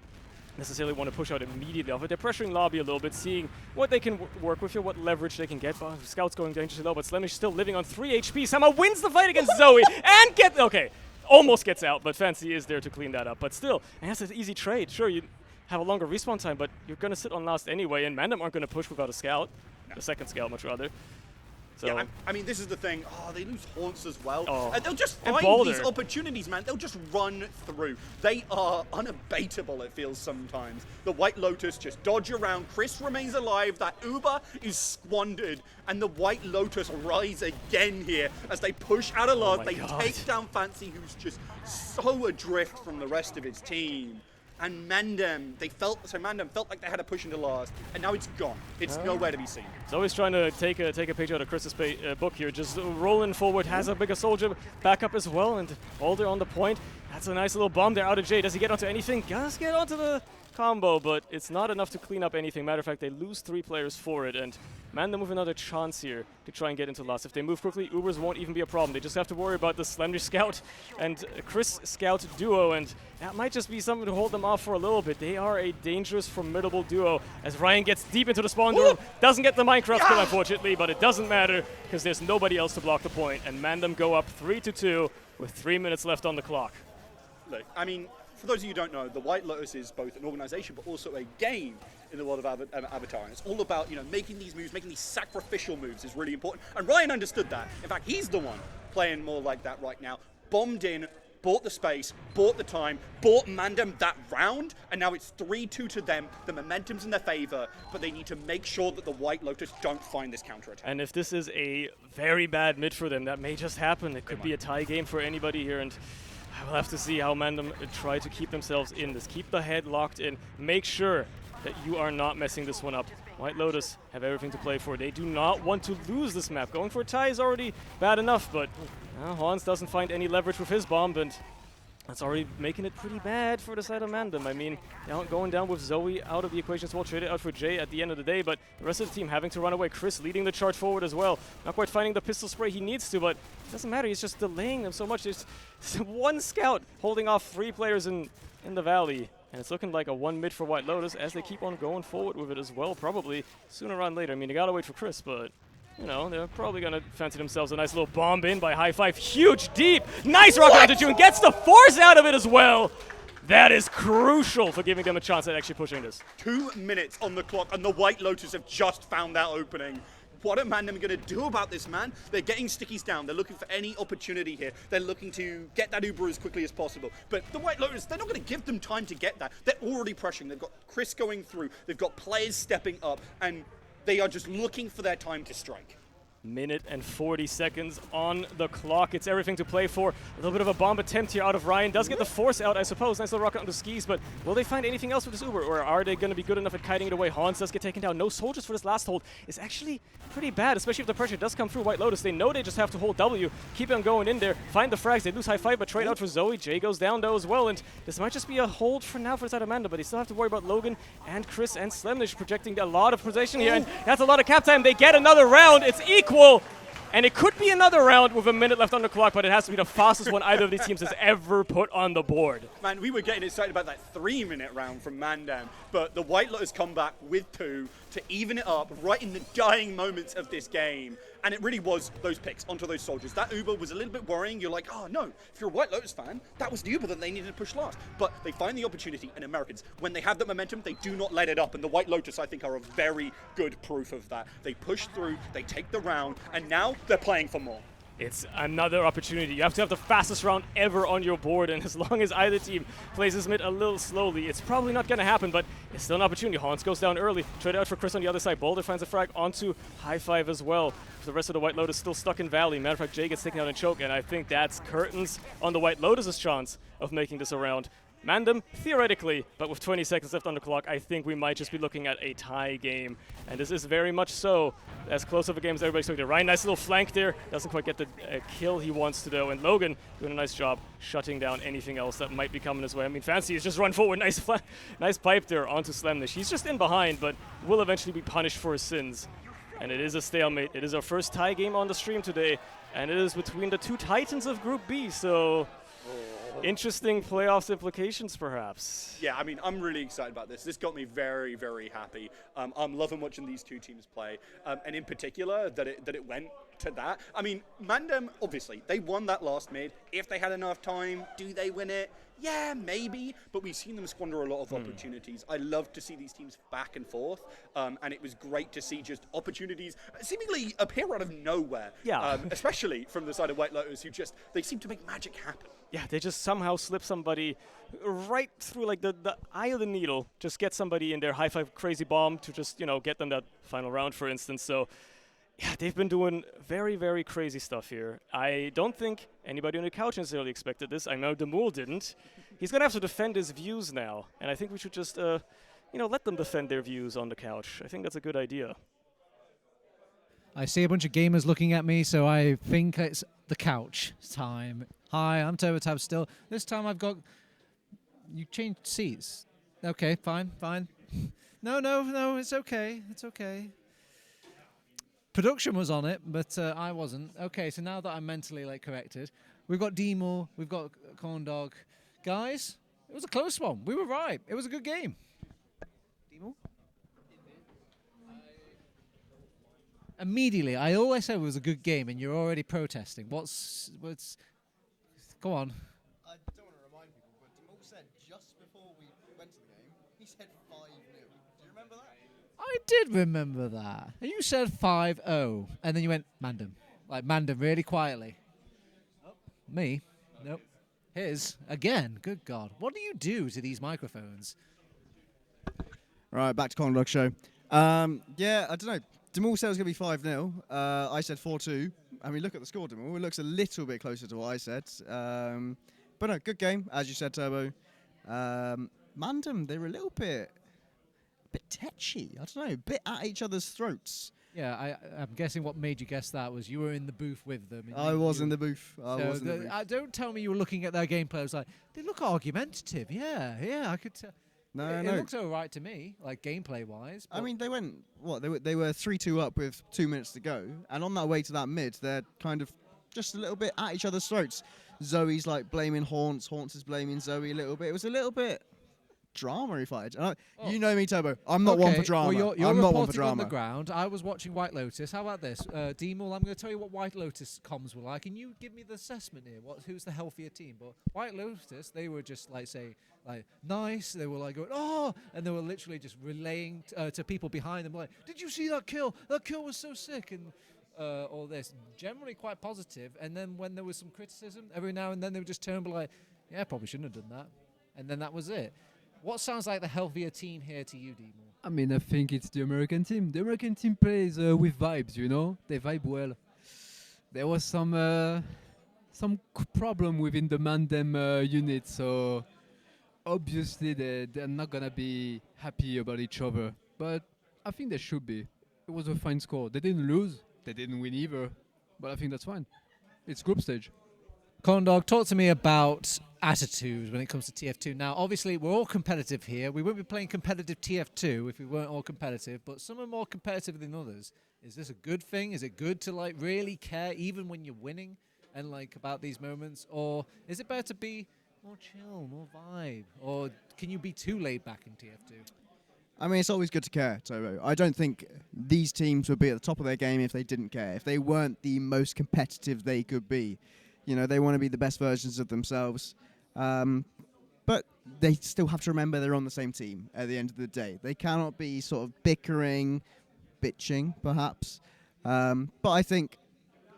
Speaker 1: necessarily want to push out immediately off it. They're pressuring lobby a little bit, seeing what they can work with here, what leverage they can get. Scout's going dangerously low, but Slemish still living on 3 HP. Somehow wins the fight against Zoe and almost gets out, but Fancy is there to clean that up. But still, and that's an easy trade. Sure, you have a longer respawn time, but you're going to sit on last anyway, and MANDEM aren't going to push without a scout. No. The second scout, much rather. So.
Speaker 8: Yeah, I mean, this is the thing. Oh, they lose Haunts as well.
Speaker 1: Oh.
Speaker 8: And they'll just find these opportunities, man. They'll just run through. They are unabatable, it feels sometimes. The White Lotus just dodge around. Chris remains alive. That Uber is squandered. And the White Lotus rise again here as they push out a lot. They take down Fancy, who's just so adrift from the rest of his team. And MANDEM, MANDEM felt like they had a push into last, and now it's gone. It's nowhere to be seen.
Speaker 1: He's always trying to take a page out of Chris's book here, just rolling forward, has a bigger soldier back up as well, and Boulder on the point. That's a nice little bomb there out of Jay. Does he get onto anything? Does get onto the combo, but it's not enough to clean up anything. Matter of fact, they lose 3 players for it, and MANDEM with another chance here to try and get into last. If they move quickly, Ubers won't even be a problem. They just have to worry about the Slemdish Scout and Chris Scout duo, and that might just be something to hold them off for a little bit. They are a dangerous, formidable duo as Ryan gets deep into the spawn room. Doesn't get the Minecraft kill, unfortunately, but it doesn't matter because there's nobody else to block the point, and MANDEM go up 3-2 with 3 minutes left on the clock.
Speaker 8: Look, I mean, for those of you who don't know, the White Lotus is both an organization but also a game in the world of Avatar. And it's all about, making these moves, making these sacrificial moves is really important. And Ryan understood that. In fact, he's the one playing more like that right now. Bombed in, bought the space, bought the time, bought MANDEM that round, and now it's 3-2 to them. The momentum's in their favor, but they need to make sure that the White Lotus don't find this counterattack.
Speaker 1: And if this is a very bad mid for them, that may just happen. It could be a tie game for anybody here, and we'll have to see how MANDEM try to keep themselves in this. Keep the head locked in. Make sure that you are not messing this one up. White Lotus have everything to play for. They do not want to lose this map. Going for a tie is already bad enough, but Hans doesn't find any leverage with his bomb, and that's already making it pretty bad for the side of MANDEM. I mean, going down with Zoe out of the equation as well, traded out for Jay at the end of the day, but the rest of the team having to run away. Chris leading the charge forward as well. Not quite finding the pistol spray he needs to, but it doesn't matter. He's just delaying them so much. There's one scout holding off 3 players in the valley. And it's looking like a 1 mid for White Lotus as they keep on going forward with it as well, probably sooner or later. I mean, they gotta wait for Chris, but they're probably gonna fancy themselves a nice little bomb in by High Five. Huge, deep, nice rocket onto June, gets the force out of it as well. That is crucial for giving them a chance at actually pushing this.
Speaker 8: 2 minutes on the clock, and the White Lotus have just found that opening. What are MANDEM going to do about this, man? They're getting stickies down. They're looking for any opportunity here. They're looking to get that Uber as quickly as possible. But the White Lotus, they're not going to give them time to get that. They're already pressuring. They've got Chris going through. They've got players stepping up. And they are just looking for their time to strike.
Speaker 1: Minute and 40 seconds on the clock. It's everything to play for. A little bit of a bomb attempt here out of Ryan. Does get the force out, I suppose. Nice little rocket on the skis, but will they find anything else with this Uber, or are they going to be good enough at kiting it away? Hans does get taken down. No soldiers for this last hold. It's actually pretty bad, especially if the pressure does come through White Lotus. They know they just have to hold W, keep them going in there, find the frags. They lose High Five, but trade out for Zoe. Jay goes down though as well, and this might just be a hold for now for the side of MANDEM, but they still have to worry about Logan and Chris and Slemdish projecting a lot of possession here, and that's a lot of cap time. They get another round. It's equal. And it could be another round with a minute left on the clock, but it has to be the fastest one either of these teams has ever put on the board.
Speaker 8: Man, we were getting excited about that 3-minute round from MANDEM, but the White Lotus come back with 2 to even it up right in the dying moments of this game. And it really was those picks onto those soldiers. That Uber was a little bit worrying. You're like, oh no, if you're a White Lotus fan, that was the Uber that they needed to push last. But they find the opportunity, and Americans, when they have that momentum, they do not let it up. And the White Lotus, I think, are a very good proof of that. They push through, they take the round, and now they're playing for more.
Speaker 1: It's another opportunity. You have to have the fastest round ever on your board, and as long as either team plays this mid a little slowly, it's probably not going to happen, but it's still an opportunity. Hans goes down early. Trade out for Chris on the other side. Boulder finds a frag onto High Five as well. The rest of the White Lotus still stuck in Valley. Matter of fact, Jay gets taken out in choke, and I think that's curtains on the White Lotus's chance of making this a round. MANDEM, theoretically, but with 20 seconds left on the clock, I think we might just be looking at a tie game. And this is very much so as close of a game as everybody expected. Ryan, nice little flank there. Doesn't quite get the kill he wants to do. And Logan doing a nice job shutting down anything else that might be coming his way. I mean, Fancy has just run forward. Nice pipe there onto Slemdish. He's just in behind, but will eventually be punished for his sins. And it is a stalemate. It is our first tie game on the stream today. And it is between the 2 titans of Group B, so interesting playoffs implications, perhaps.
Speaker 8: Yeah, I mean, I'm really excited about this. This got me very, very happy. I'm loving watching these 2 teams play, and in particular that it went to that. I mean, MANDEM, obviously, they won that last mid. If they had enough time, do they win it? Yeah, maybe, but we've seen them squander a lot of opportunities. I love to see these teams back and forth, and it was great to see just opportunities seemingly appear out of nowhere.
Speaker 1: Yeah.
Speaker 8: Especially from the side of White Lotus, who they seem to make magic happen.
Speaker 1: Yeah, they just somehow slip somebody right through like the eye of the needle, just get somebody in their High Five crazy bomb to just, get them that final round, for instance. So yeah, they've been doing very, very crazy stuff here. I don't think anybody on the couch necessarily expected this. I know dmoule didn't. He's going to have to defend his views now, and I think we should just, let them defend their views on the couch. I think that's a good idea.
Speaker 3: I see a bunch of gamers looking at me, so I think it's the couch time. Hi, I'm TurboTab still. This time I've got... You changed seats. Okay, fine, fine. No, it's okay. It's okay. Production was on it, but I wasn't. Okay, so now that I'm mentally corrected, we've got dmoule, we've got Condawg. Guys, it was a close one. We were right. It was a good game. dmoule? Immediately, I always said it was a good game, and you're already protesting. What's? Go on.
Speaker 6: I don't want to remind people, but dmoule said just before we went to the game, he said 5-0. Do you remember that?
Speaker 3: I did remember that. And you said 5-0, and then you went MANDEM. MANDEM really quietly. Oh, me? Nope. His? Again? Good God. What do you do to these microphones?
Speaker 5: Right, back to Condawg show. Yeah, I don't know. dmoule said it was going to be 5-0. I said 4-2. I mean, look at the score, dmoule. It looks a little bit closer to what I said. But no, good game, as you said, Turbo. MANDEM, they were a little bit tetchy. I don't know, a bit at each other's throats.
Speaker 3: Yeah, I'm guessing what made you guess that was you were in the booth with them.
Speaker 5: I was in the booth.
Speaker 3: Don't tell me you were looking at their gameplay. I was like, they look argumentative. Yeah, I could tell.
Speaker 5: No.
Speaker 3: It looks all right to me, gameplay-wise.
Speaker 5: I mean, they went, they were 3-2 up with 2 minutes to go. And on that way to that mid, they're kind of just a little bit at each other's throats. Zoe's blaming Haunts. Haunts is blaming Zoe a little bit. It was a little bit drama-y fight. You know me, Turbo. I'm not one for drama.
Speaker 3: Well, you're
Speaker 5: I'm not one for
Speaker 3: reporting
Speaker 5: drama.
Speaker 3: on the ground. I was watching White Lotus. How about this? dmoule, I'm going to tell you what White Lotus comms were like, and you give me the assessment here. Who's the healthier team? But White Lotus, they were just nice. They were going, oh, and they were literally just relaying to people behind them, did you see that kill? That kill was so sick, and all this. Generally quite positive. And then when there was some criticism, every now and then they would just turn and be like, yeah, probably shouldn't have done that. And then that was it. What sounds like the healthier team here to you, dmoule?
Speaker 4: I mean, I think it's the American team. The American team plays with vibes, you know? They vibe well. There was some problem within the MANDEM unit, so obviously they're not going to be happy about each other. But I think they should be. It was a fine score. They didn't lose. They didn't win either. But I think that's fine. It's group stage.
Speaker 3: Condawg, talk to me about attitudes when it comes to TF2. Now, obviously, we're all competitive here. We wouldn't be playing competitive TF2 if we weren't all competitive, but some are more competitive than others. Is this a good thing? Is it good to really care even when you're winning and about these moments? Or is it better to be more chill, more vibe? Or can you be too laid back in TF2?
Speaker 5: I mean, it's always good to care, Turbo. I don't think these teams would be at the top of their game if they didn't care, if they weren't the most competitive they could be. You know, they want to be the best versions of themselves. But they still have to remember they're on the same team at the end of the day. They cannot be sort of bickering, bitching, perhaps. But I think,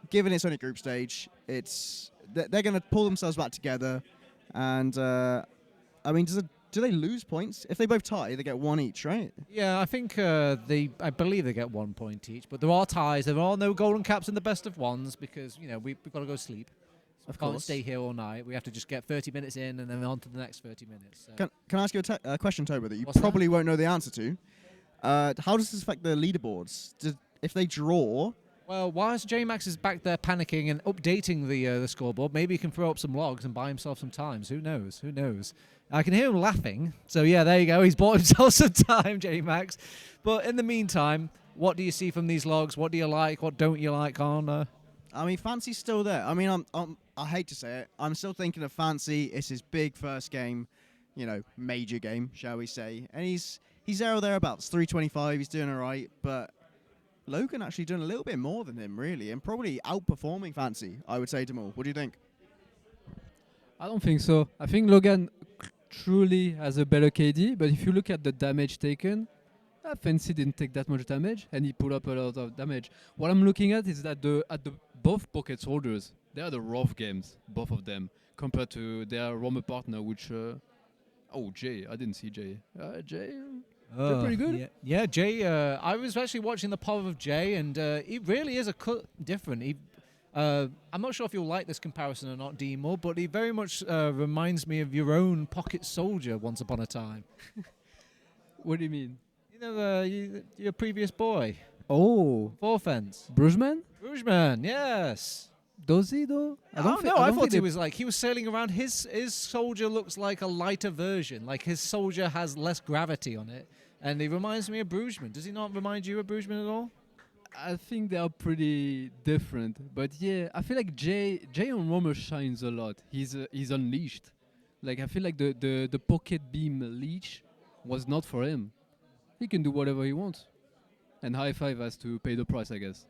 Speaker 5: given it's only group stage, they're going to pull themselves back together. And, I mean, do they lose points? If they both tie, they get one each, right?
Speaker 3: Yeah, I think I believe they get 1 point each. But there are ties. There are no golden caps in the best of ones because, we've got to go sleep.
Speaker 5: Of
Speaker 3: can't
Speaker 5: course.
Speaker 3: stay here all night. We have to just get 30 minutes in and then on to the next 30 minutes. So.
Speaker 5: Can I ask you a question, Toba, that you
Speaker 3: What's
Speaker 5: probably won't know the answer to? How does this affect the leaderboards? If they draw...
Speaker 3: Well, whilst J-Max is back there panicking and updating the scoreboard, maybe he can throw up some logs and buy himself some times. Who knows? Who knows? I can hear him laughing. So, yeah, there you go. He's bought himself some time, J-Max. But in the meantime, what do you see from these logs? What do you like? What don't you like on...
Speaker 5: I mean, Fancy's still there. I mean, I hate to say it. I'm still thinking of Fancy. It's his big first game, major game, shall we say. And he's there or thereabouts, 325. He's doing all right. But Logan actually doing a little bit more than him, really, and probably outperforming Fancy, I would say, dmoule. What do you think?
Speaker 4: I don't think so. I think Logan truly has a better KD, but if you look at the damage taken, Fancy didn't take that much damage, and he put up a lot of damage. What I'm looking at is that at the both pocket holders, they are the rough games, both of them, compared to their Roma partner, which... Jay. I didn't see Jay. Jay... They're pretty good.
Speaker 3: Yeah, Jay. I was actually watching the pod of Jay, and he really is a cut different. I'm not sure if you'll like this comparison or not, dmoule, but he very much reminds me of your own pocket soldier once upon a time.
Speaker 4: What do you mean?
Speaker 3: Your previous boy.
Speaker 4: Oh.
Speaker 3: Forfence.
Speaker 4: Brugeman?
Speaker 3: Brugeman, yes.
Speaker 4: Does he though?
Speaker 3: I
Speaker 4: don't
Speaker 3: know.
Speaker 4: thi-
Speaker 3: I
Speaker 4: don't
Speaker 3: thought
Speaker 4: think
Speaker 3: he
Speaker 4: they-
Speaker 3: was like he was sailing around. His soldier looks like a lighter version. Like his soldier has less gravity on it, and he reminds me of Brugesman. Does he not remind you of Brugesman at all?
Speaker 4: I think they are pretty different, but yeah, I feel like Jay on Romer shines a lot. He's unleashed. Like I feel like the pocket beam leech was not for him. He can do whatever he wants, and High Five has to pay the price, I guess.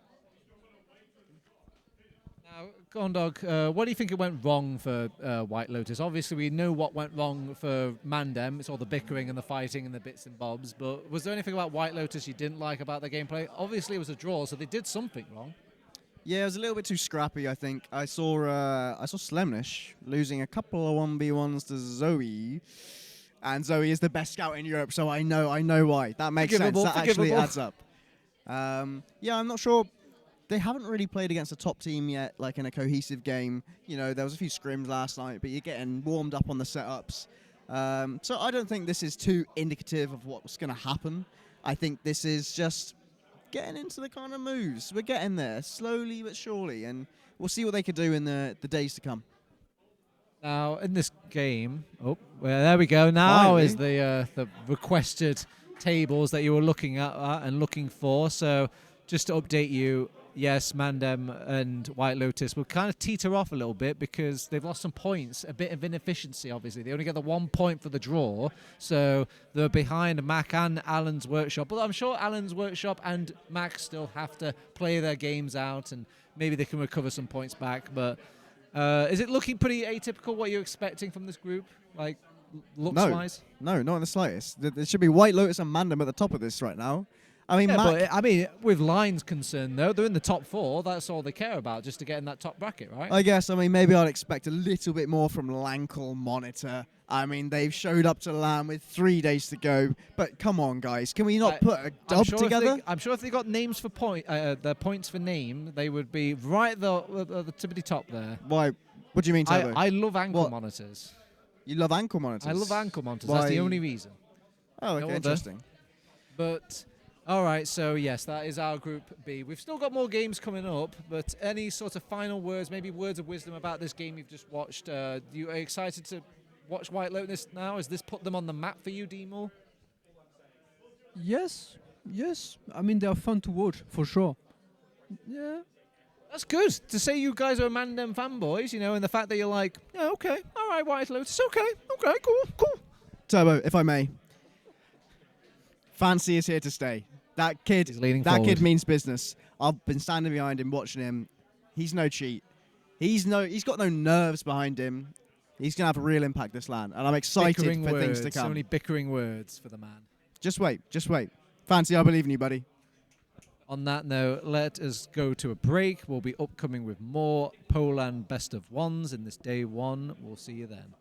Speaker 3: Now, Condawg, what do you think it went wrong for White Lotus? Obviously, we know what went wrong for MANDEM. It's all the bickering and the fighting and the bits and bobs. But was there anything about White Lotus you didn't like about the gameplay? Obviously, it was a draw, so they did something wrong.
Speaker 5: Yeah, it was a little bit too scrappy, I think. I saw Slemnish losing a couple of 1v1s to Zoe. And Zoe is the best scout in Europe, so I know why. That makes sense. That actually adds up. Yeah, I'm not sure. They haven't really played against a top team yet, like in a cohesive game. You know, there was a few scrims last night, but you're getting warmed up on the setups. So I don't think this is too indicative of what's going to happen. I think this is just getting into the kind of moves. We're getting there, slowly but surely, and we'll see what they could do in the days to come.
Speaker 3: Now, in this game, well, there we go. Now
Speaker 5: Finally.
Speaker 3: is the requested tables that you were looking at and looking for. So, just to update you, yes, MANDEM and White Lotus will kind of teeter off a little bit because they've lost some points, a bit of inefficiency, obviously. They only get the 1 point for the draw, so they're behind Mac and Alan's Workshop. But I'm sure Alan's Workshop and Mac still have to play their games out, and maybe they can recover some points back. But is it looking pretty atypical what you're expecting from this group, like looks-wise?
Speaker 5: No, not in the slightest. There should be White Lotus and MANDEM at the top of this right now. I mean,
Speaker 3: Yeah,
Speaker 5: Mac,
Speaker 3: but I mean, with lines concerned, though, they're in the top 4. That's all they care about, just to get in that top bracket, right?
Speaker 5: I guess. I mean, maybe I'd expect a little bit more from Lankle Monitor. I mean, they've showed up to LAN with 3 days to go. But come on, guys, can we not put a dub together?
Speaker 3: I'm sure if they got names for the points for name, they would be right at the tippity top there.
Speaker 5: Why? What do you mean, Turbo?
Speaker 3: I love ankle
Speaker 5: What?
Speaker 3: monitors.
Speaker 5: You love ankle monitors?
Speaker 3: I love ankle monitors.
Speaker 5: Why?
Speaker 3: That's the only reason.
Speaker 5: Oh, okay,
Speaker 3: No other.
Speaker 5: interesting.
Speaker 3: But all right, so yes, that is our Group B. We've still got more games coming up, but any sort of final words, maybe words of wisdom about this game you've just watched? You are excited to watch White Lotus now? Has this put them on the map for you, dmoule?
Speaker 4: Yes. I mean, they are fun to watch for sure. Yeah.
Speaker 3: That's good to say you guys are MANDEM fanboys, you know, and the fact that you're like, yeah, okay, all right, White Lotus, okay, cool.
Speaker 5: Turbo, if I may. Fancy is here to stay. That kid,
Speaker 3: He's leaning
Speaker 5: that kid
Speaker 3: forward.
Speaker 5: means business. I've been standing behind him, watching him. He's no cheat. He's got no nerves behind him. He's gonna have a real impact this LAN, and I'm excited
Speaker 3: Bickering
Speaker 5: for
Speaker 3: words,
Speaker 5: things to
Speaker 3: so
Speaker 5: come.
Speaker 3: many bickering words for the man.
Speaker 5: Just wait. Fancy, I believe in you, buddy.
Speaker 3: On that note, let us go to a break. We'll be upcoming with more poLANd best of ones in this day 1. We'll see you then.